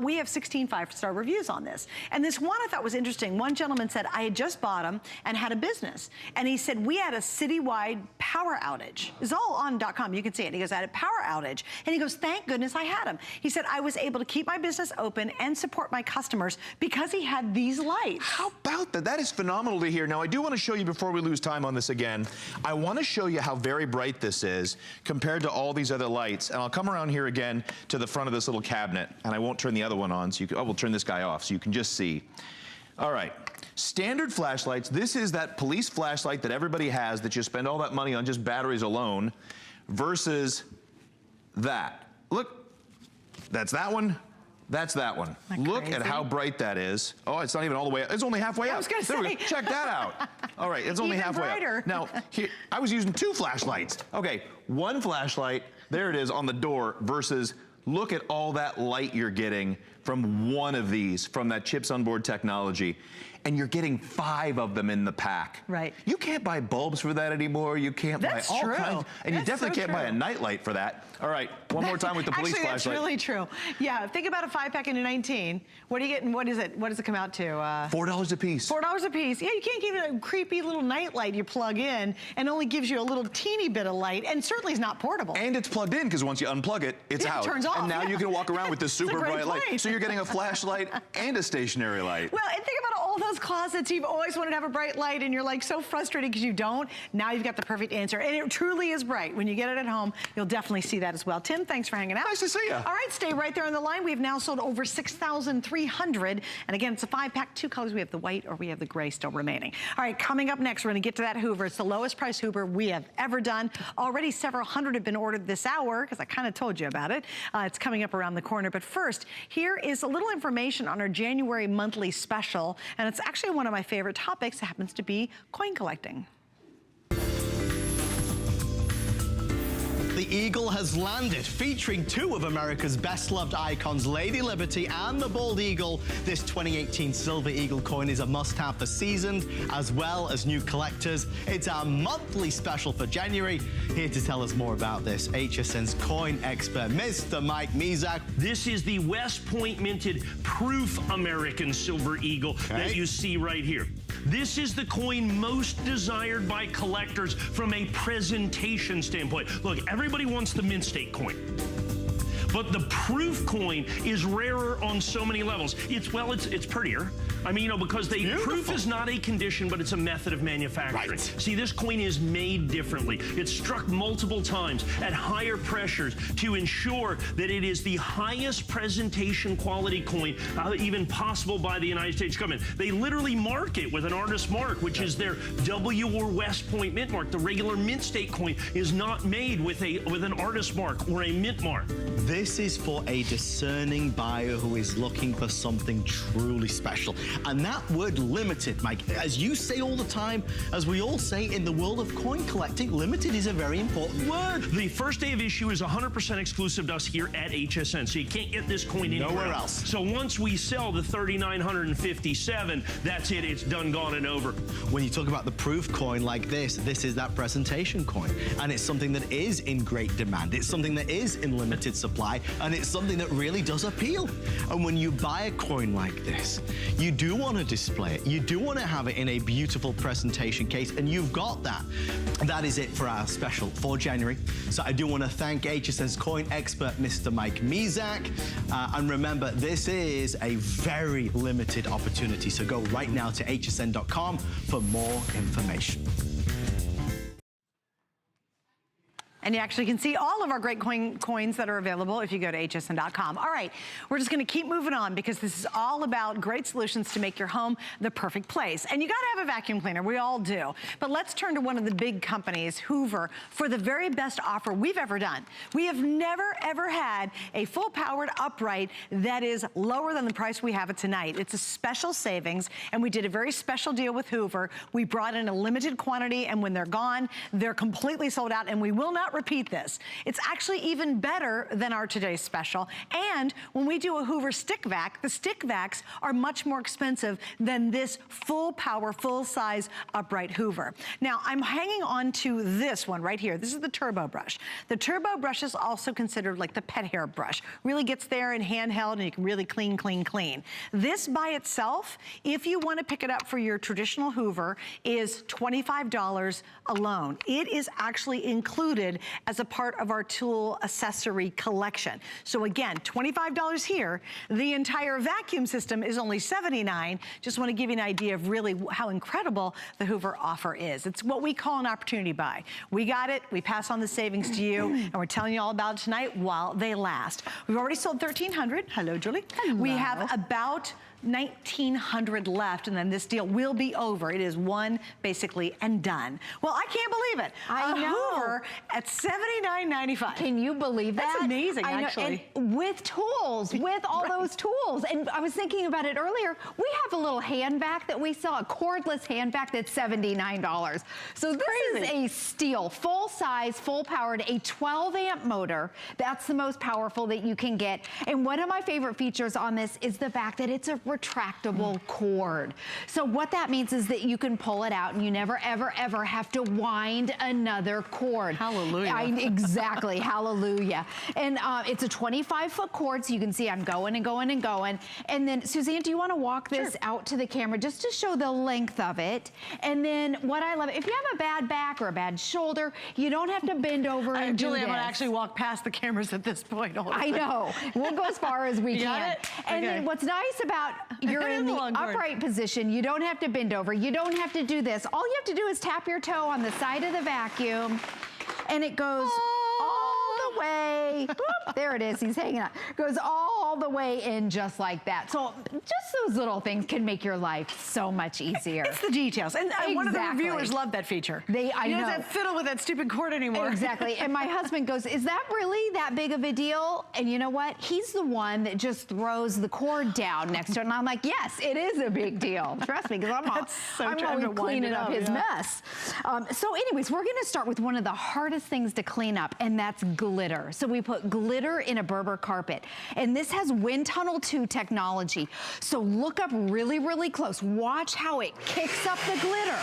We have 16 5-star reviews on this. And this one I thought was interesting. One gentleman said, I had just bought them and had a business. And he said, we had a citywide power outage. It's all on .com. You can see it. He goes, I had a power outage. And he goes, thank goodness I had them. He said, I was able to keep my business open and support my customers because he had these lights. How about that? That is phenomenal to hear. Now, I do want to show you before we lose time on this again. I want to show you how very bright this is compared to all these other lights. And I'll come around here again to the front of this little cabinet, and I won't turn the other one on. So I will turn this guy off so you can just see. All right. Standard flashlights. This is that police flashlight that everybody has that you spend all that money on just batteries alone versus that. Look, that's that one. That's that one. Look at how bright that is. Oh, it's not even all the way up. It's only halfway up. I was going to say. Check that out. All right, it's only halfway up. Now, here, I was using 2 flashlights. Okay, 1 flashlight, there it is on the door versus look at all that light you're getting from one of these, from that chips on board technology. And you're getting 5 of them in the pack. Right. You can't buy bulbs for that anymore. You can't buy all kinds. And you definitely can't buy a nightlight for that. All right, one more time with the police flashlight. Actually, that's really true. Yeah, think about a 5-pack into 19. What are you getting? What is it? What does it come out to? $4 a piece. $4 a piece. Yeah, you can't give it a creepy little nightlight you plug in and only gives you a little teeny bit of light, and certainly is not portable. And it's plugged in because once you unplug it, it's out. It turns off. And now you can walk around with this super bright light. So you're getting a flashlight and a stationary light. Well, and think about all those closets you've always wanted to have a bright light, and you're like so frustrated because you don't. Now you've got the perfect answer, and it truly is bright. When you get it at home, you'll definitely see that as well. Tim, thanks for hanging out. Nice to see you. All right, stay right there on the line. We have now sold over 6,300, and again, it's a 5-pack, 2 colors. We have the white or we have the gray still remaining. All right, coming up next, we're going to get to that Hoover. It's the lowest price Hoover we have ever done. Already several hundred have been ordered this hour because I kind of told you about it. It's coming up around the corner, but first, here is a little information on our January monthly special, and it's actually one of my favorite topics. It happens to be coin collecting. The Eagle has landed, featuring 2 of America's best-loved icons, Lady Liberty and the Bald Eagle. This 2018 Silver Eagle coin is a must-have for seasoned as well as new collectors. It's our monthly special for January. Here to tell us more about this, HSN's coin expert, Mr. Mike Mezak. This is the West Point minted proof American Silver Eagle that you see right here. This is the coin most desired by collectors from a presentation standpoint. Look, everybody wants the mint state coin. But the proof coin is rarer on so many levels. It's prettier. I mean, you know, because proof is not a condition, but it's a method of manufacturing. Right. See, this coin is made differently. It's struck multiple times at higher pressures to ensure that it is the highest presentation quality coin even possible by the United States government. They literally mark it with an artist mark, which is their W or West Point mint mark. The regular mint state coin is not made with an artist mark or a mint mark. This This is for a discerning buyer who is looking for something truly special. And that word limited, Mike, as you say all the time, as we all say in the world of coin collecting, limited is a very important word. The first day of issue is 100% exclusive to us here at HSN, so you can't get this coin anywhere else. So once we sell the 3,957, that's it. It's done, gone, and over. When you talk about the proof coin like this is that presentation coin. And it's something that is in great demand. It's something that is in limited supply. And it's something that really does appeal. And when you buy a coin like this, you do want to display it. You do want to have it in a beautiful presentation case. And you've got that. That is it for our special for January. So I do want to thank HSN's coin expert, Mr. Mike Mizak. And remember, this is a very limited opportunity. So go right now to hsn.com for more information. And you actually can see all of our great coins that are available if you go to hsn.com. All right, we're just gonna keep moving on because this is all about great solutions to make your home the perfect place. And you gotta have a vacuum cleaner, we all do. But let's turn to one of the big companies, Hoover, for the very best offer we've ever done. We have never, ever had a full-powered upright that is lower than the price we have it tonight. It's a special savings, and we did a very special deal with Hoover. We brought in a limited quantity, and when they're gone, they're completely sold out, and we will not repeat this. It's actually even better than our today's special. And when we do a Hoover stick vac, the stick vacs are much more expensive than this full power, full size upright Hoover. Now I'm hanging on to this one right here. This is the turbo brush. The turbo brush is also considered like the pet hair brush. Really gets there in handheld and you can really clean, clean, clean. This by itself, if you want to pick it up for your traditional Hoover, is $25 alone. It is actually included as a part of our tool accessory collection. So again, $25 here. The entire vacuum system is only $79. Just want to give you an idea of really how incredible the Hoover offer is. It's what we call an opportunity buy. We got it, we pass on the savings to you, and we're telling you all about it tonight while they last. We've already sold 1,300. Hello, Julie. Hello. We have about 1,900 left, and then this deal will be over. It is one, basically, and done. Well, I can't believe it. I know. Hoover at $79.95. Can you believe that? That's amazing, I know, actually. and with tools, with all those tools. And I was thinking about it earlier. We have a little hand vac that we sell, a cordless hand vac that's $79. So this is a steal. Full size, full powered, a 12 amp motor. That's the most powerful that you can get. And one of my favorite features on this is the fact that it's a retractable cord. So what that means is that you can pull it out and you never, ever, ever have to wind another cord. Hallelujah. Exactly, hallelujah. And it's a 25-foot cord, so you can see I'm going and going and going. And then, Suzanne, do you want to walk this out to the camera just to show the length of it? And then what I love, if you have a bad back or a bad shoulder, you don't have to bend over and Julie, do I'm this. going to actually walk past the cameras at this point. I know. We'll go as far as we You got can. it? And then what's nice about you're in the upright position, you don't have to bend over, you don't have to do this. All you have to do is tap your toe on the side of the vacuum and it goes all the way. Whoop, there it is, he's hanging out. Goes all the way in just like that. So just those little things can make your life so much easier. It's the details. And one of the reviewers loved that feature. I know. He know. doesn't fiddle with that stupid cord anymore. Exactly. And my husband goes, is that really that big of a deal? And you know what? He's the one that just throws the cord down next to it. And I'm like, yes, it is a big deal. Trust me, because I'm always cleaning up his mess. So anyways, we're going to start with one of the hardest things to clean up, and that's glitter. So we put glitter in a Berber carpet. And this has wind tunnel 2 technology. So look up really, really close. Watch how it kicks up the glitter.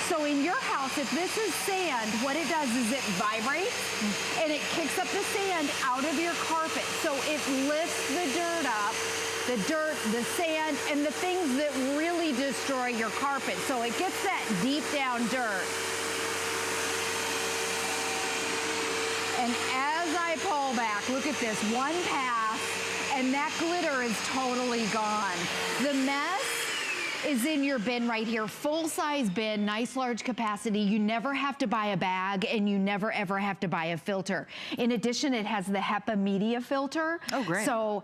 So in your house, if this is sand, what it does is it vibrates and it kicks up the sand out of your carpet. So it lifts the dirt up, the sand, and the things that really destroy your carpet. So it gets that deep down dirt. And as I pull back, look at this, one pass, and that glitter is totally gone. The mess is in your bin right here. Full size bin, nice large capacity. You never have to buy a bag and you never ever have to buy a filter. In addition, it has the HEPA media filter. Oh, great. So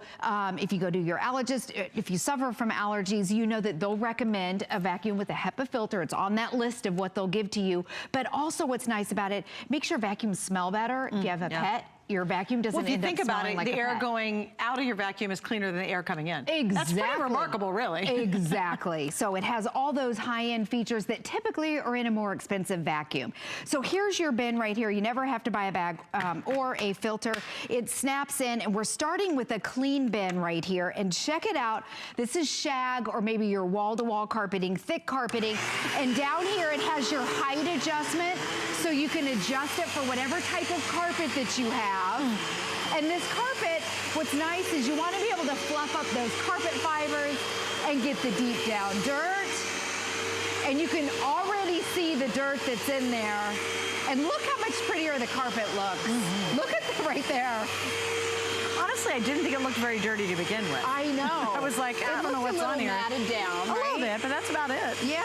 if you go to your allergist, if you suffer from allergies, you know that they'll recommend a vacuum with a HEPA filter. It's on that list of what they'll give to you. But also what's nice about it, makes your vacuums smell better. If you have a pet, Your vacuum doesn't well, if you end think up about smelling it, like the a air pet. going out of your vacuum is cleaner than the air coming in. Exactly. That's pretty remarkable, really. Exactly. So it has all those high-end features that typically are in a more expensive vacuum. So here's your bin right here. You never have to buy a bag or a filter. It snaps in, and we're starting with a clean bin right here. And check it out. This is shag or maybe your wall-to-wall carpeting, thick carpeting. And down here it has your height adjustment, so you can adjust it for whatever type of carpet that you have. And this carpet, what's nice is you want to be able to fluff up those carpet fibers and get the deep down dirt. And you can already see the dirt that's in there. And look how much prettier the carpet looks. Look at that right there. Honestly, I didn't think it looked very dirty to begin with. I know. I was like, I don't know what's on here. It looks a little matted down, a right? little bit, but that's about it. Yeah.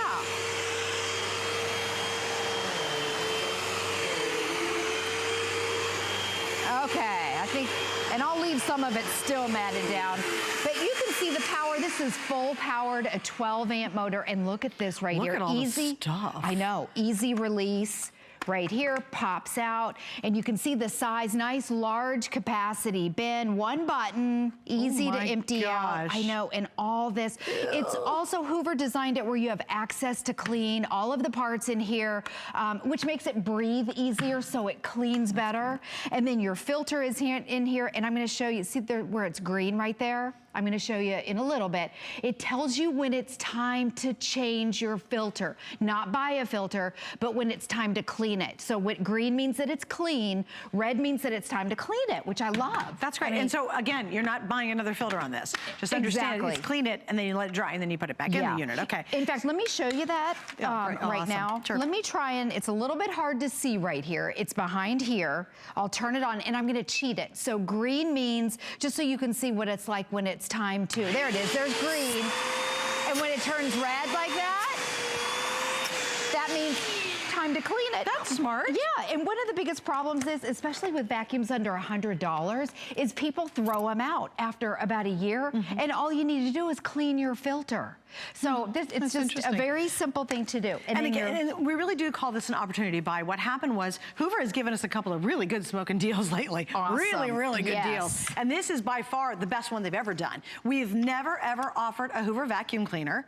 Okay, I think, and I'll leave some of it still matted down. But you can see the power. This is full powered, a 12-amp motor. And look at this right here. Look at all Easy, the stuff. I know, easy release. Right here, pops out, and you can see the size, nice large capacity bin, one button, easy to empty out. I know, and all this. It's also Hoover designed it where you have access to clean all of the parts in here, which makes it breathe easier, so it cleans better. And then your filter is here, in here, and I'm gonna show you, see there where it's green right there? I'm gonna show you in a little bit. It tells you when it's time to change your filter. Not buy a filter, but when it's time to clean it. So what green means that it's clean, red means that it's time to clean it, which I love. That's great. I mean, and so again, you're not buying another filter on this. Just understand Exactly. it, clean it, and then you let it dry, and then you put it back in the unit. Okay. In fact, let me show you that great. right Awesome. now. Sure. Let me try, and it's a little bit hard to see right here. It's behind here. I'll turn it on, and I'm gonna cheat it. So green means, just so you can see what it's like when it's time to. There it is, there's green. And when it turns red like that, that means time to clean it. That's smart. Yeah, and one of the biggest problems is, especially with vacuums under $100, is people throw them out after about a year, and all you need to do is clean your filter. So it's just a very simple thing to do. And again, and we really do call this an opportunity buy. What happened was Hoover has given us a couple of really good smoking deals lately. Awesome. Really, really good Yes. deals. And this is by far the best one they've ever done. We've never, ever offered a Hoover vacuum cleaner,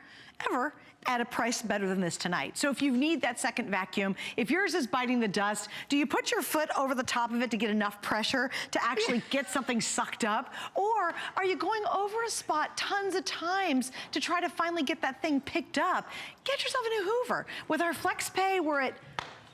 ever, at a price better than this tonight. So if you need that second vacuum, if yours is biting the dust, do you put your foot over the top of it to get enough pressure to actually get something sucked up? Or are you going over a spot tons of times to try to finally get that thing picked up? Get yourself a new Hoover. With our Flex Pay, we're at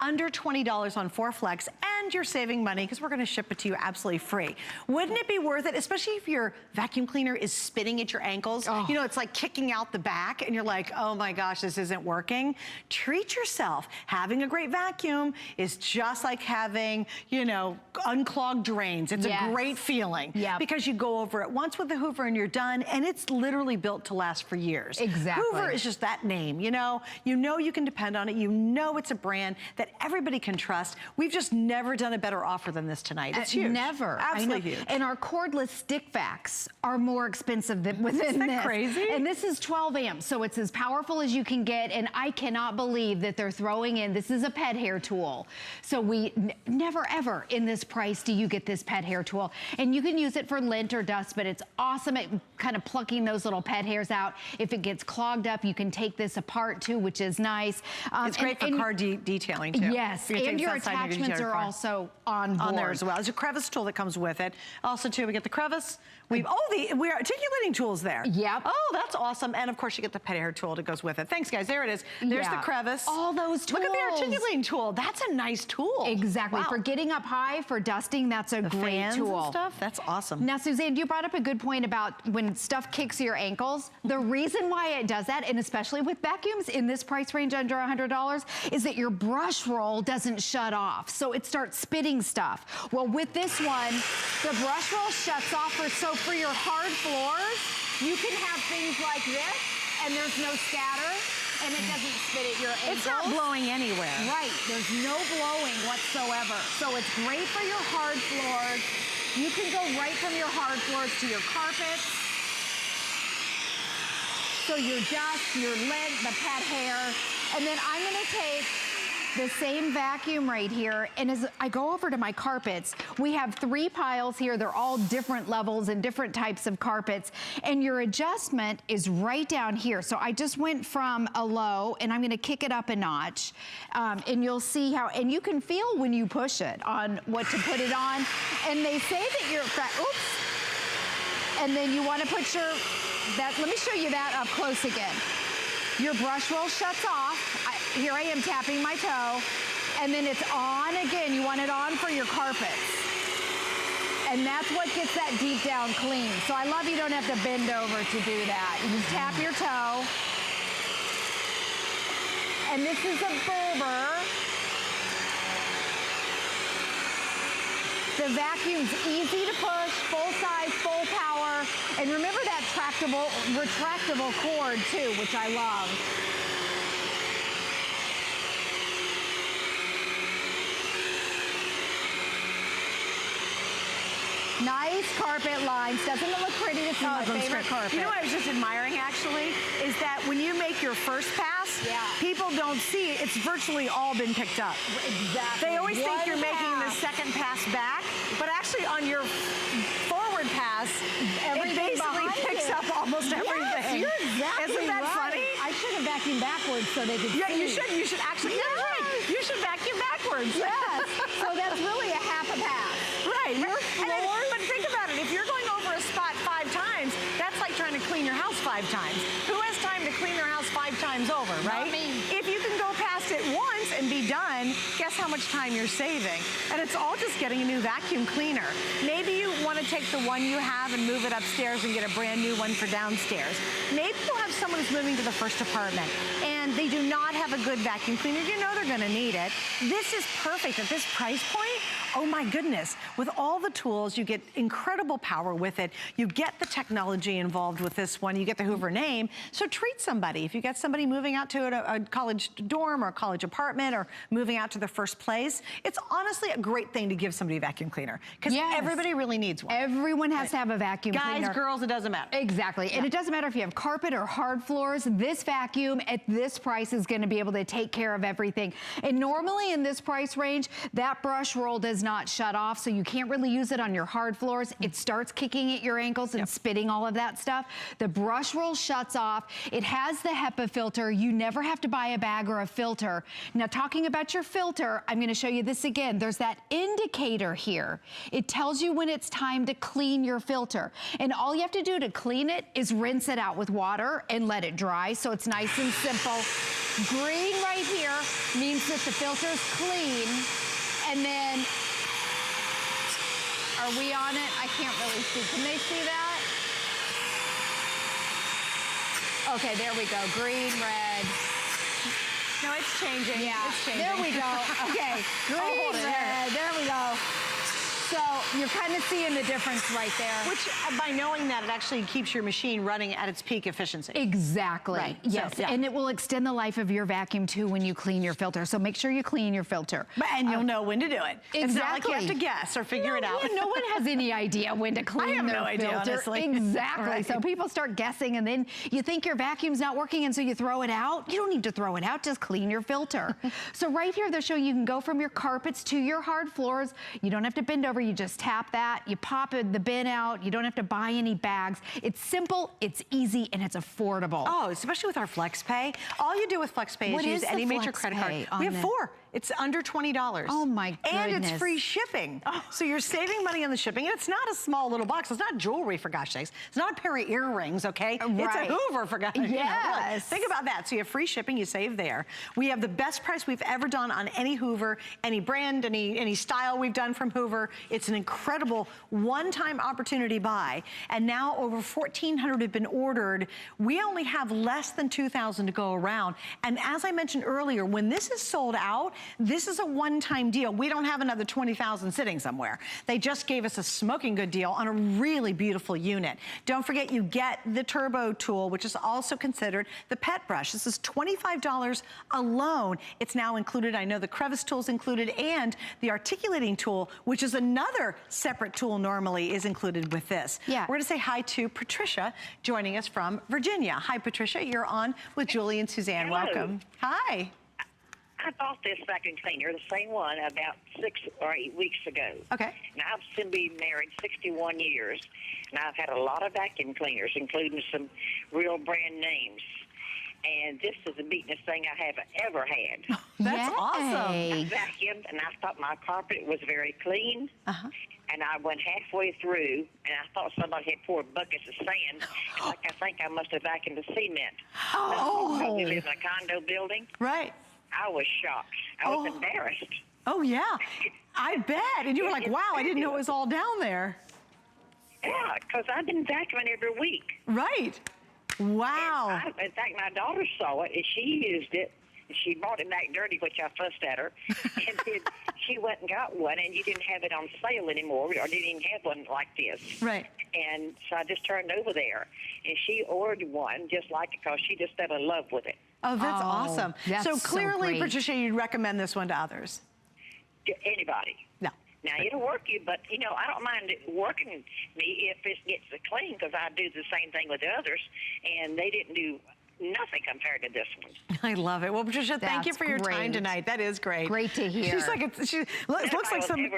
under $20 on 4 Flex, and you're saving money because we're gonna ship it to you absolutely free. Wouldn't it be worth it, especially if your vacuum cleaner is spinning at your ankles? Oh. You know, it's like kicking out the back and you're like, oh my gosh, this isn't working. Treat yourself. Having a great vacuum is just like having, you know, unclogged drains. It's a great feeling because you go over it once with the Hoover and you're done, and it's literally built to last for years. Exactly. Hoover is just that name, you know? You know you can depend on it. You know it's a brand that everybody can trust. We've just never done a better offer than this tonight. It's huge. Never. Absolutely huge. And our cordless stick vacs are more expensive than within Isn't that this. crazy? And this is 12 amps, so it's as powerful as you can get. And I cannot believe that they're throwing in, this is a pet hair tool. So we never ever in this price do you get this pet hair tool. And you can use it for lint or dust, but it's awesome at kind of plucking those little pet hairs out. If it gets clogged up, you can take this apart too, which is nice. It's great for car detailing too. Yes, You can and take your this outside, you can attachments use your are car. also on board. On there as well. There's a crevice tool that comes with it. Also too, we get the crevice. We're articulating tools there. Yep. Oh, that's awesome. And of course you get the pet hair tool that goes with it. Thanks guys, there it is. There's the crevice. All those tools. Look at the articulating tool. That's a nice tool. Exactly. Wow. For getting up high, for dusting, that's a The great fans tool. and stuff, that's awesome. Now, Suzanne, you brought up a good point about when stuff kicks your ankles. The reason why it does that, and especially with vacuums in this price range under $100, is that your brush roll doesn't shut off. So it starts spitting stuff. Well, with this one, the brush roll shuts off. So for your hard floors, you can have things like this, and there's no scatter, and it doesn't spit at your ankles. It's not blowing anywhere. Right, there's no blowing whatsoever. So it's great for your hard floors. You can go right from your hard floors to your carpets. So your dust, your lint, the pet hair. And then I'm gonna take the same vacuum right here. And as I go over to my carpets, we have 3 piles here. They're all different levels and different types of carpets. And your adjustment is right down here. So I just went from a low, and I'm gonna kick it up a notch. And you'll see how, and you can feel when you push it on what to put it on. And they say that you're, oops. And then you wanna put your, let me show you that up close again. Your brush roll shuts off. Here I am tapping my toe. And then it's on again. You want it on for your carpets. And that's what gets that deep down clean. So I love you don't have to bend over to do that. You just tap your toe. And this is a Berber. The vacuum's easy to push, full size, full power. And remember that retractable cord too, which I love. Nice carpet lines. Doesn't it look pretty? This is my favorite carpet. You know what I was just admiring, actually, is that when you make your first pass, people don't see it. It's virtually all been picked up. Exactly. They always think you're making the second pass back, but actually on your forward pass, it basically picks up almost everything. You're exactly Isn't that right. funny? I should have vacuumed backwards so they could see. Yeah, you should actually. Yes. You're right. You should vacuum backwards. Yes. So that's really a half a pass. Right. But think about it. If you're going over a spot 5 times, that's like trying to clean your house 5 times. Who has time to clean their house 5 times over, right? Not me. If you can go past it once and be done, guess how much time you're saving? And it's all just getting a new vacuum cleaner. Maybe you want to take the one you have and move it upstairs and get a brand new one for downstairs. Maybe you'll have someone who's moving to the first apartment and they do not have a good vacuum cleaner. You know they're going to need it. This is perfect at this price point. Oh my goodness. With all the tools, you get incredible power with it. You get the technology involved with this one. You get the Hoover name. So treat somebody. If you get somebody moving out to a college dorm or a college apartment or moving out to their first place, it's honestly a great thing to give somebody a vacuum cleaner because everybody really needs one. Everyone has to have a vacuum cleaner. Guys, girls, it doesn't matter. Exactly. And it doesn't matter if you have carpet or hard floors. This vacuum at this price is going to be able to take care of everything. And normally in this price range, that brush roll does not shut off, so you can't really use it on your hard floors. It starts kicking at your ankles and spitting all of that stuff. The brush roll shuts off. It has the HEPA filter. You never have to buy a bag or a filter. Now, talking about your filter, I'm going to show you this again. There's that indicator here. It tells you when it's time to clean your filter. And all you have to do to clean it is rinse it out with water and let it dry, so it's nice and simple. Green right here means that the filter's clean. And then, are we on it? I can't really see. Can they see that? Okay, there we go. Green, red. No, it's changing. Yeah, it's changing. there we go. Okay, green, red. There we go. So you're kind of seeing the difference right there. Which, by knowing that, it actually keeps your machine running at its peak efficiency. Exactly. Right. Yes, So, and it will extend the life of your vacuum too when you clean your filter. So make sure you clean your filter. And you'll know when to do it. Exactly. It's not like you have to guess or figure it out. No one has any idea when to clean their no idea, filter. honestly. Exactly. Right. So people start guessing, and then you think your vacuum's not working, and so you throw it out. You don't need to throw it out. Just clean your filter. So right here, they're showing you can go from your carpets to your hard floors. You don't have to bend over. You just tap that. You pop the bin out. You don't have to buy any bags. It's simple, it's easy, and it's affordable. Oh, especially with our FlexPay. All you do with FlexPay is use any major credit card. We have 4. It's under $20. Oh my goodness. And it's free shipping. So you're saving money on the shipping. And it's not a small little box. It's not jewelry, for gosh sakes. It's not a pair of earrings, okay? Right. It's a Hoover, for gosh sakes. Yes. Really. Think about that. So you have free shipping, you save there. We have the best price we've ever done on any Hoover, any brand, any style we've done from Hoover. It's an incredible one-time opportunity buy. And now over 1,400 have been ordered. We only have less than 2,000 to go around. And as I mentioned earlier, when this is sold out, this is a one-time deal. We don't have another 20,000 sitting somewhere. They just gave us a smoking good deal on a really beautiful unit. Don't forget, you get the turbo tool, which is also considered the pet brush. This is $25 alone. It's now included. I know the crevice tool's included, and the articulating tool, which is another separate tool normally, is included with this. Yeah. We're gonna say hi to Patricia, joining us from Virginia. Hi, Patricia. You're on with Julie and Suzanne. Hello. Welcome. Hi. I bought this vacuum cleaner, the same one, about 6 or 8 weeks ago. Okay. Now, I've still been married 61 years, and I've had a lot of vacuum cleaners, including some real brand names. And this is the beatingest thing I have ever had. That's awesome. I vacuumed, and I thought my carpet was very clean. And I went halfway through, and I thought somebody had poured buckets of sand. Like I think I must have vacuumed the cement. Oh. We live in a condo building. Right. I was shocked. I was embarrassed. Oh, yeah. I bet. And you were like, wow, I didn't know it was all down there. Yeah, because I've been vacuuming every week. Right. Wow. In fact, my daughter saw it, and she used it. She brought it back dirty, which I fussed at her. And then she went and got one, and you didn't have it on sale anymore, or didn't even have one like this. Right. And so I just turned over there, and she ordered one just like it because she just fell in love with it. Oh, that's awesome. So clearly, great. Patricia, you'd recommend this one to others. To anybody. No. Now, it'll work you, but, you know, I don't mind it working me if it gets it clean, because I do the same thing with the others, and they didn't do nothing compared to this one. I love it. Well, Patricia, thank you That's for your time great. tonight. That is great. Great to hear. She's like, she looks like some...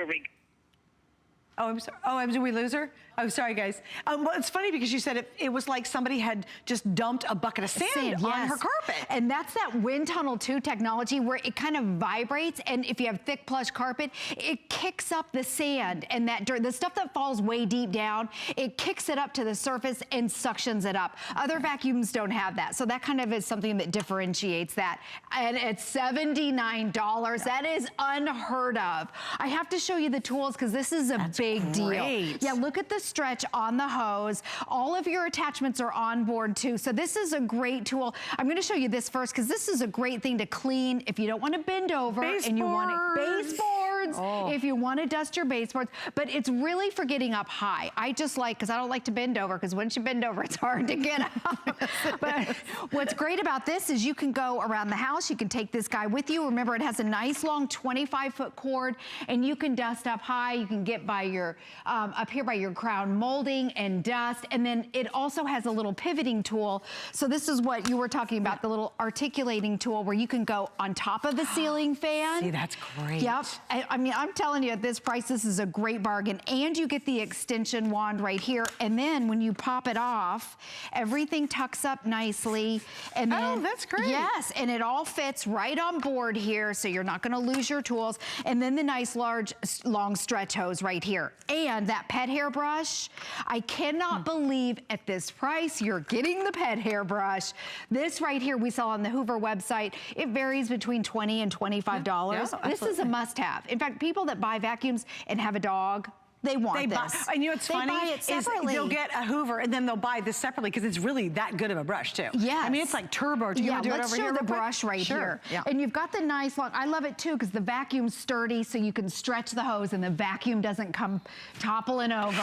Oh, I'm sorry. Did we lose her? Oh, sorry, guys. Well, it's funny because you said it was like somebody had just dumped a bucket of sand on her carpet. And that's that wind tunnel 2 technology where it kind of vibrates, and if you have thick plush carpet, it kicks up the sand and that dirt, the stuff that falls way deep down, it kicks it up to the surface and suctions it up. Other vacuums don't have that. So that kind of is something that differentiates that. And it's $79. Yeah. That is unheard of. I have to show you the tools because this is a big deal. Yeah, look at the stretch on the hose. All of your attachments are on board too. So this is a great tool. I'm going to show you this first because this is a great thing to clean if you don't want to bend over and you want to baseboards, if you want to dust your baseboards, but it's really for getting up high. I just like, because I don't like to bend over, because once you bend over, it's hard to get up. But what's great about this is you can go around the house. You can take this guy with you. Remember, it has a nice long 25-foot cord, and you can dust up high. You can get by your, up here by your crown molding and dust, and then it also has a little pivoting tool. So this is what you were talking about, the little articulating tool where you can go on top of the ceiling fan. See, that's great. Yep. I mean, I'm telling you, at this price, this is a great bargain. And you get the extension wand right here. And then when you pop it off, everything tucks up nicely. And then, that's great. Yes, and it all fits right on board here, so you're not gonna lose your tools. And then the nice large, long stretch hose right here. And that pet hairbrush, I cannot believe at this price you're getting the pet hairbrush. This right here we sell on the Hoover website. It varies between $20 and $25. This is a must-have. In fact, people that buy vacuums and have a dog, they want this. And you know what's funny? Buy it separately. They'll get a Hoover and then they'll buy this separately because it's really that good of a brush too. Yes. I mean, it's like turbo. Do you want to do it over here? Let's show the brush right here. Yeah. And you've got the nice long, I love it too because the vacuum's sturdy so you can stretch the hose and the vacuum doesn't come toppling over.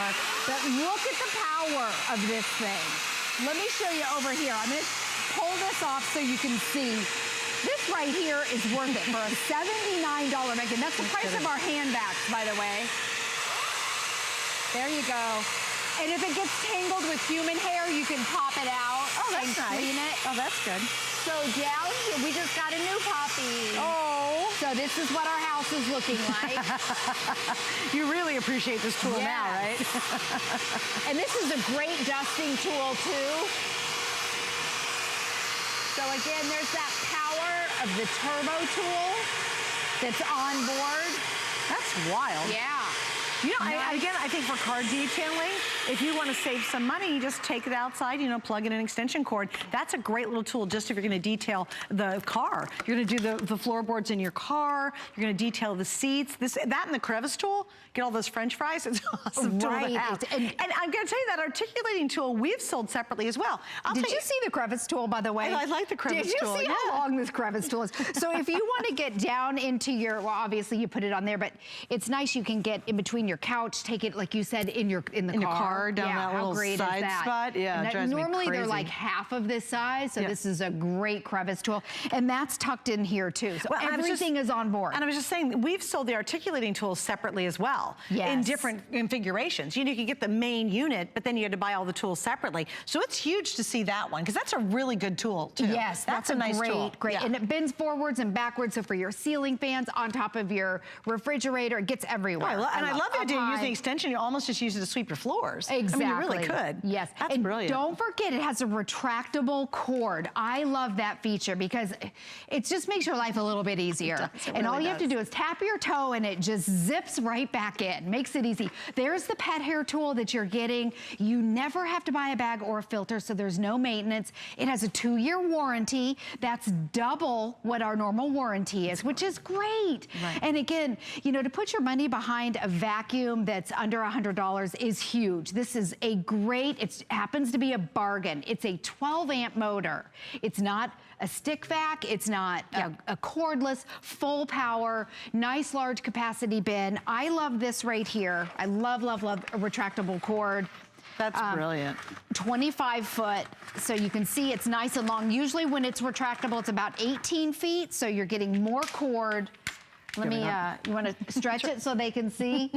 But look at the power of this thing. Let me show you over here. I'm gonna pull this off so you can see. This right here is worth it for a $79 vacuum. That's the price of our hand vacs, by the way. There you go. And if it gets tangled with human hair, you can pop it out and clean it. Oh, that's good. So down here, we just got a new puppy. Oh. So this is what our house is looking like. You really appreciate this tool now, right? And this is a great dusting tool too. So again, there's that power of the turbo tool that's on board. That's wild. Yeah. You know, again, I think for car detailing, if you want to save some money, you just take it outside, you know, plug in an extension cord. That's a great little tool just if you're going to detail the car. You're going to do the floorboards in your car. You're going to detail the seats. That and the crevice tool, get all those French fries. It's an awesome tool to have. And I'm going to tell you that articulating tool we've sold separately as well. Did you see the crevice tool, by the way? I like the crevice tool. Did you see how long this crevice tool is? So if you want to get down into your, well, obviously you put it on there, but it's nice you can get in between your your couch, take it, like you said, in the car down that little side spot. Yeah, and it drives me normally they're crazy. like half of this size, so this is a great crevice tool. And that's tucked in here too. So everything is on board. And I was just saying, we've sold the articulating tools separately as well. Yes. In different configurations. You know, you could get the main unit, but then you had to buy all the tools separately. So it's huge to see that one, because that's a really good tool too. Yes, that's a nice tool. Great. And it bends forwards and backwards, so for your ceiling fans, on top of your refrigerator, it gets everywhere. I love the idea of using the extension. You almost just use it to sweep your floors. Exactly. I mean, you really could. Yes. That's brilliant. Don't forget, it has a retractable cord. I love that feature because it just makes your life a little bit easier. And all you have to do is tap your toe and it just zips right back in. Makes it easy. There's the pet hair tool that you're getting. You never have to buy a bag or a filter, so there's no maintenance. It has a 2-year warranty. That's double what our normal warranty is, which is great. Right. And again, you know, to put your money behind a vacuum that's under $100 is huge. This is a great, it happens to be a bargain. It's a 12-amp motor. It's not a stick vac. It's not a cordless, full power, nice large capacity bin. I love this right here. I love, love, love a retractable cord. That's brilliant. 25 foot, so you can see it's nice and long. Usually when it's retractable, it's about 18 feet, so you're getting more cord. Let me, you want to stretch it so they can see?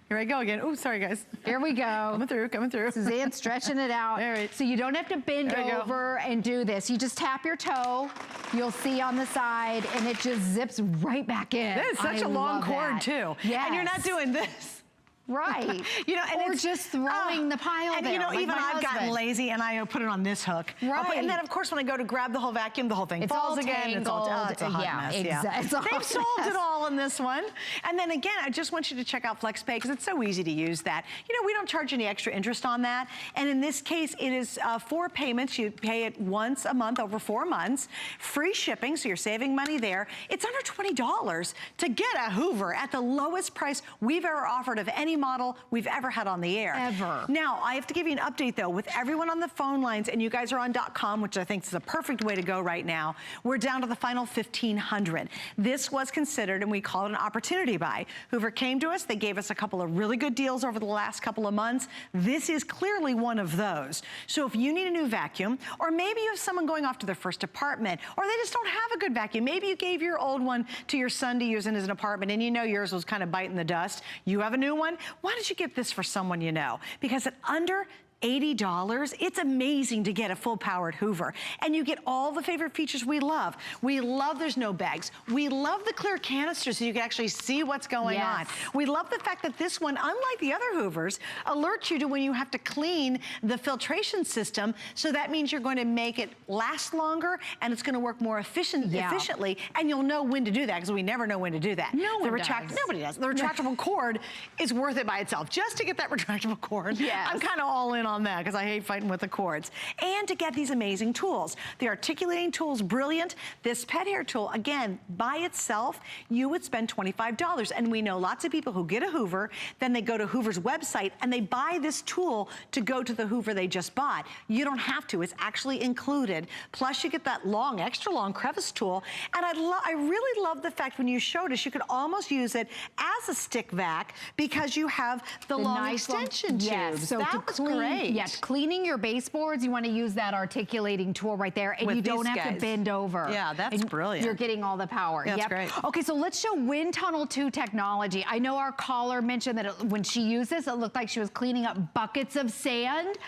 Here I go again. Oh, sorry, guys. Here we go. Coming through, coming through. Suzanne's stretching it out. All right. So you don't have to bend over and do this. You just tap your toe. You'll see on the side, and it just zips right back in. That is such a long cord, too. Yes. And you're not doing this. Right. You know, and or it's just throwing the pile and there. you know, like even I've gotten lazy and I put it on this hook. Right. And then, of course, when I go to grab the whole vacuum, the whole thing falls again. It's all it's a hot mess. Exactly. They've solved it all in this one. And then again, I just want you to check out FlexPay because it's so easy to use that. You know, we don't charge any extra interest on that. And in this case, it is 4 payments. You pay it once a month over 4 months. Free shipping, so you're saving money there. It's under $20 to get a Hoover at the lowest price we've ever offered of any model we've ever had on the air. Ever. Now, I have to give you an update though. With everyone on the phone lines, and you guys are on .com, which I think is a perfect way to go right now, we're down to the final 1,500. This was considered, and we call it an opportunity buy. Hoover came to us, they gave us a couple of really good deals over the last couple of months. This is clearly one of those. So if you need a new vacuum, or maybe you have someone going off to their first apartment, or they just don't have a good vacuum, maybe you gave your old one to your son to use in his apartment, and you know yours was kind of biting the dust. You have a new one. Why don't you get this for someone you know? Because at under $80, it's amazing to get a full-powered Hoover. And you get all the favorite features we love. We love there's no bags. We love the clear canister so you can actually see what's going on. We love the fact that this one, unlike the other Hoovers, alerts you to when you have to clean the filtration system. So that means you're going to make it last longer and it's going to work more efficiently. And you'll know when to do that because we never know when to do that. Nobody does. The retractable cord is worth it by itself. Just to get that retractable cord, I'm kind of all in on that because I hate fighting with the cords. And to get these amazing tools. The articulating tool's brilliant. This pet hair tool, again, by itself, you would spend $25. And we know lots of people who get a Hoover, then they go to Hoover's website and they buy this tool to go to the Hoover they just bought. You don't have to. It's actually included. Plus, you get that long, extra long crevice tool. And I really love the fact when you showed us, you could almost use it as a stick vac because you have the long nice extension tubes. Yes, so that was great. Yes, cleaning your baseboards, you want to use that articulating tool right there, and you don't have to bend over. Yeah, that's brilliant. You're getting all the power. That's great. Okay, so let's show Wind Tunnel 2 technology. I know our caller mentioned that when she used this, it looked like she was cleaning up buckets of sand.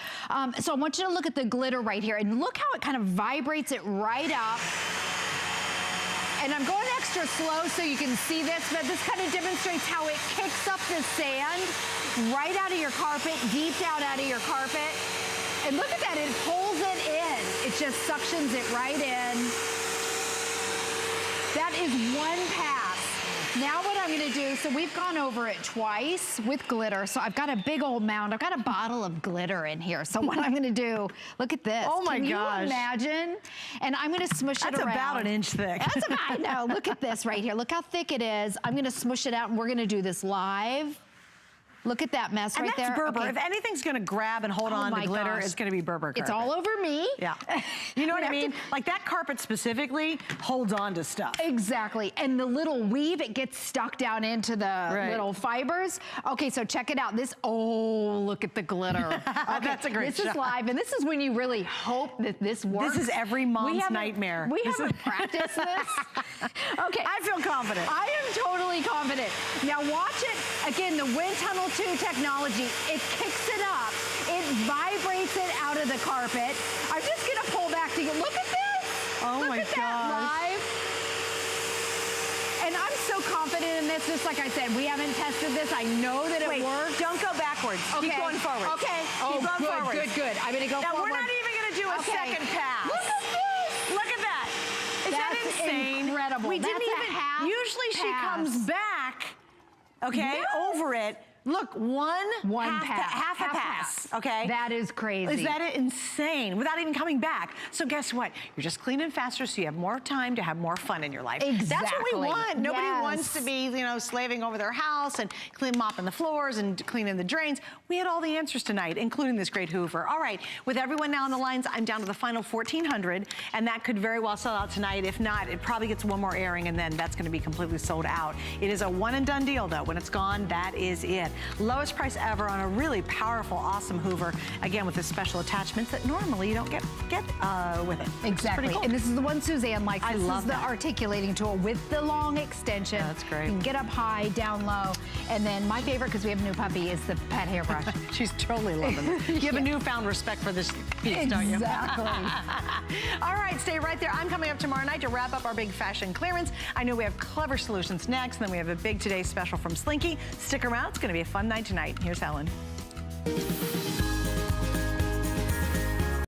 So I want you to look at the glitter right here, and look how it kind of vibrates it right up. And I'm going extra slow so you can see this, but this kind of demonstrates how it kicks up the sand right out of your carpet, deep down out of your carpet. And look at that, it pulls it in. It just suctions it right in. That is one pass. Now what I'm gonna do, so we've gone over it twice with glitter, so I've got a big old mound. I've got a bottle of glitter in here. So what I'm gonna do, look at this. Oh my gosh. Can you imagine? And I'm gonna smush it around. That's about an inch thick. That's about, I know, look at this right here. Look how thick it is. I'm gonna smush it out and we're gonna do this live. Look at that mess right there. And that's Berber. Okay. If anything's gonna grab and hold on to glitter, gosh. it's gonna be Berber carpet. It's all over me. Yeah. You know what I mean? Like that carpet specifically holds on to stuff. Exactly. And the little weave, it gets stuck down into the little fibers. Okay, so check it out. Look at the glitter. Okay, that's a great This is shot. live, and this is when you really hope that this works. This is every mom's nightmare. We haven't practiced this. Okay. I feel confident. I am totally confident. Now watch it. Again, the wind tunnel 2 technology. It kicks it up. It vibrates it out of the carpet. I'm just gonna pull back to you. Look at this. Oh Look my at that live. And I'm so confident in this. Just like I said, we haven't tested this. I know that it works. Don't go backwards. Okay. Keep going forward. Okay. Keep going forward. Good. I'm gonna go now, forward. we're not even gonna do a second pass. Look at this. Look at that. Is that That's insane? incredible. We didn't That's a even. half Usually she pass. comes back, okay, over it. Look, half a pass, okay? That is crazy. Is that insane? Without even coming back. So guess what? You're just cleaning faster so you have more time to have more fun in your life. Exactly. That's what we want. Nobody wants to be, slaving over their house and mopping the floors and cleaning the drains. We had all the answers tonight, including this great Hoover. All right, with everyone now on the lines, I'm down to the final 1,400, and that could very well sell out tonight. If not, it probably gets one more airing, and then that's gonna be completely sold out. It is a one and done deal, though. When it's gone, that is it. Lowest price ever on a really powerful, awesome Hoover. Again, with the special attachments that normally you don't get with it. Exactly. Cool. And this is the one Suzanne likes. I this love is the that. articulating tool with the long extension. That's great. You can get up high, down low. And then my favorite, because we have a new puppy, is the pet hairbrush. She's totally loving it. You have a newfound respect for this piece, don't you? Exactly. All right, stay right there. I'm coming up tomorrow night to wrap up our big fashion clearance. I know we have clever solutions next, and then we have a big Today special from Slinky. Stick around. It's going to be a fun night tonight. Here's Helen.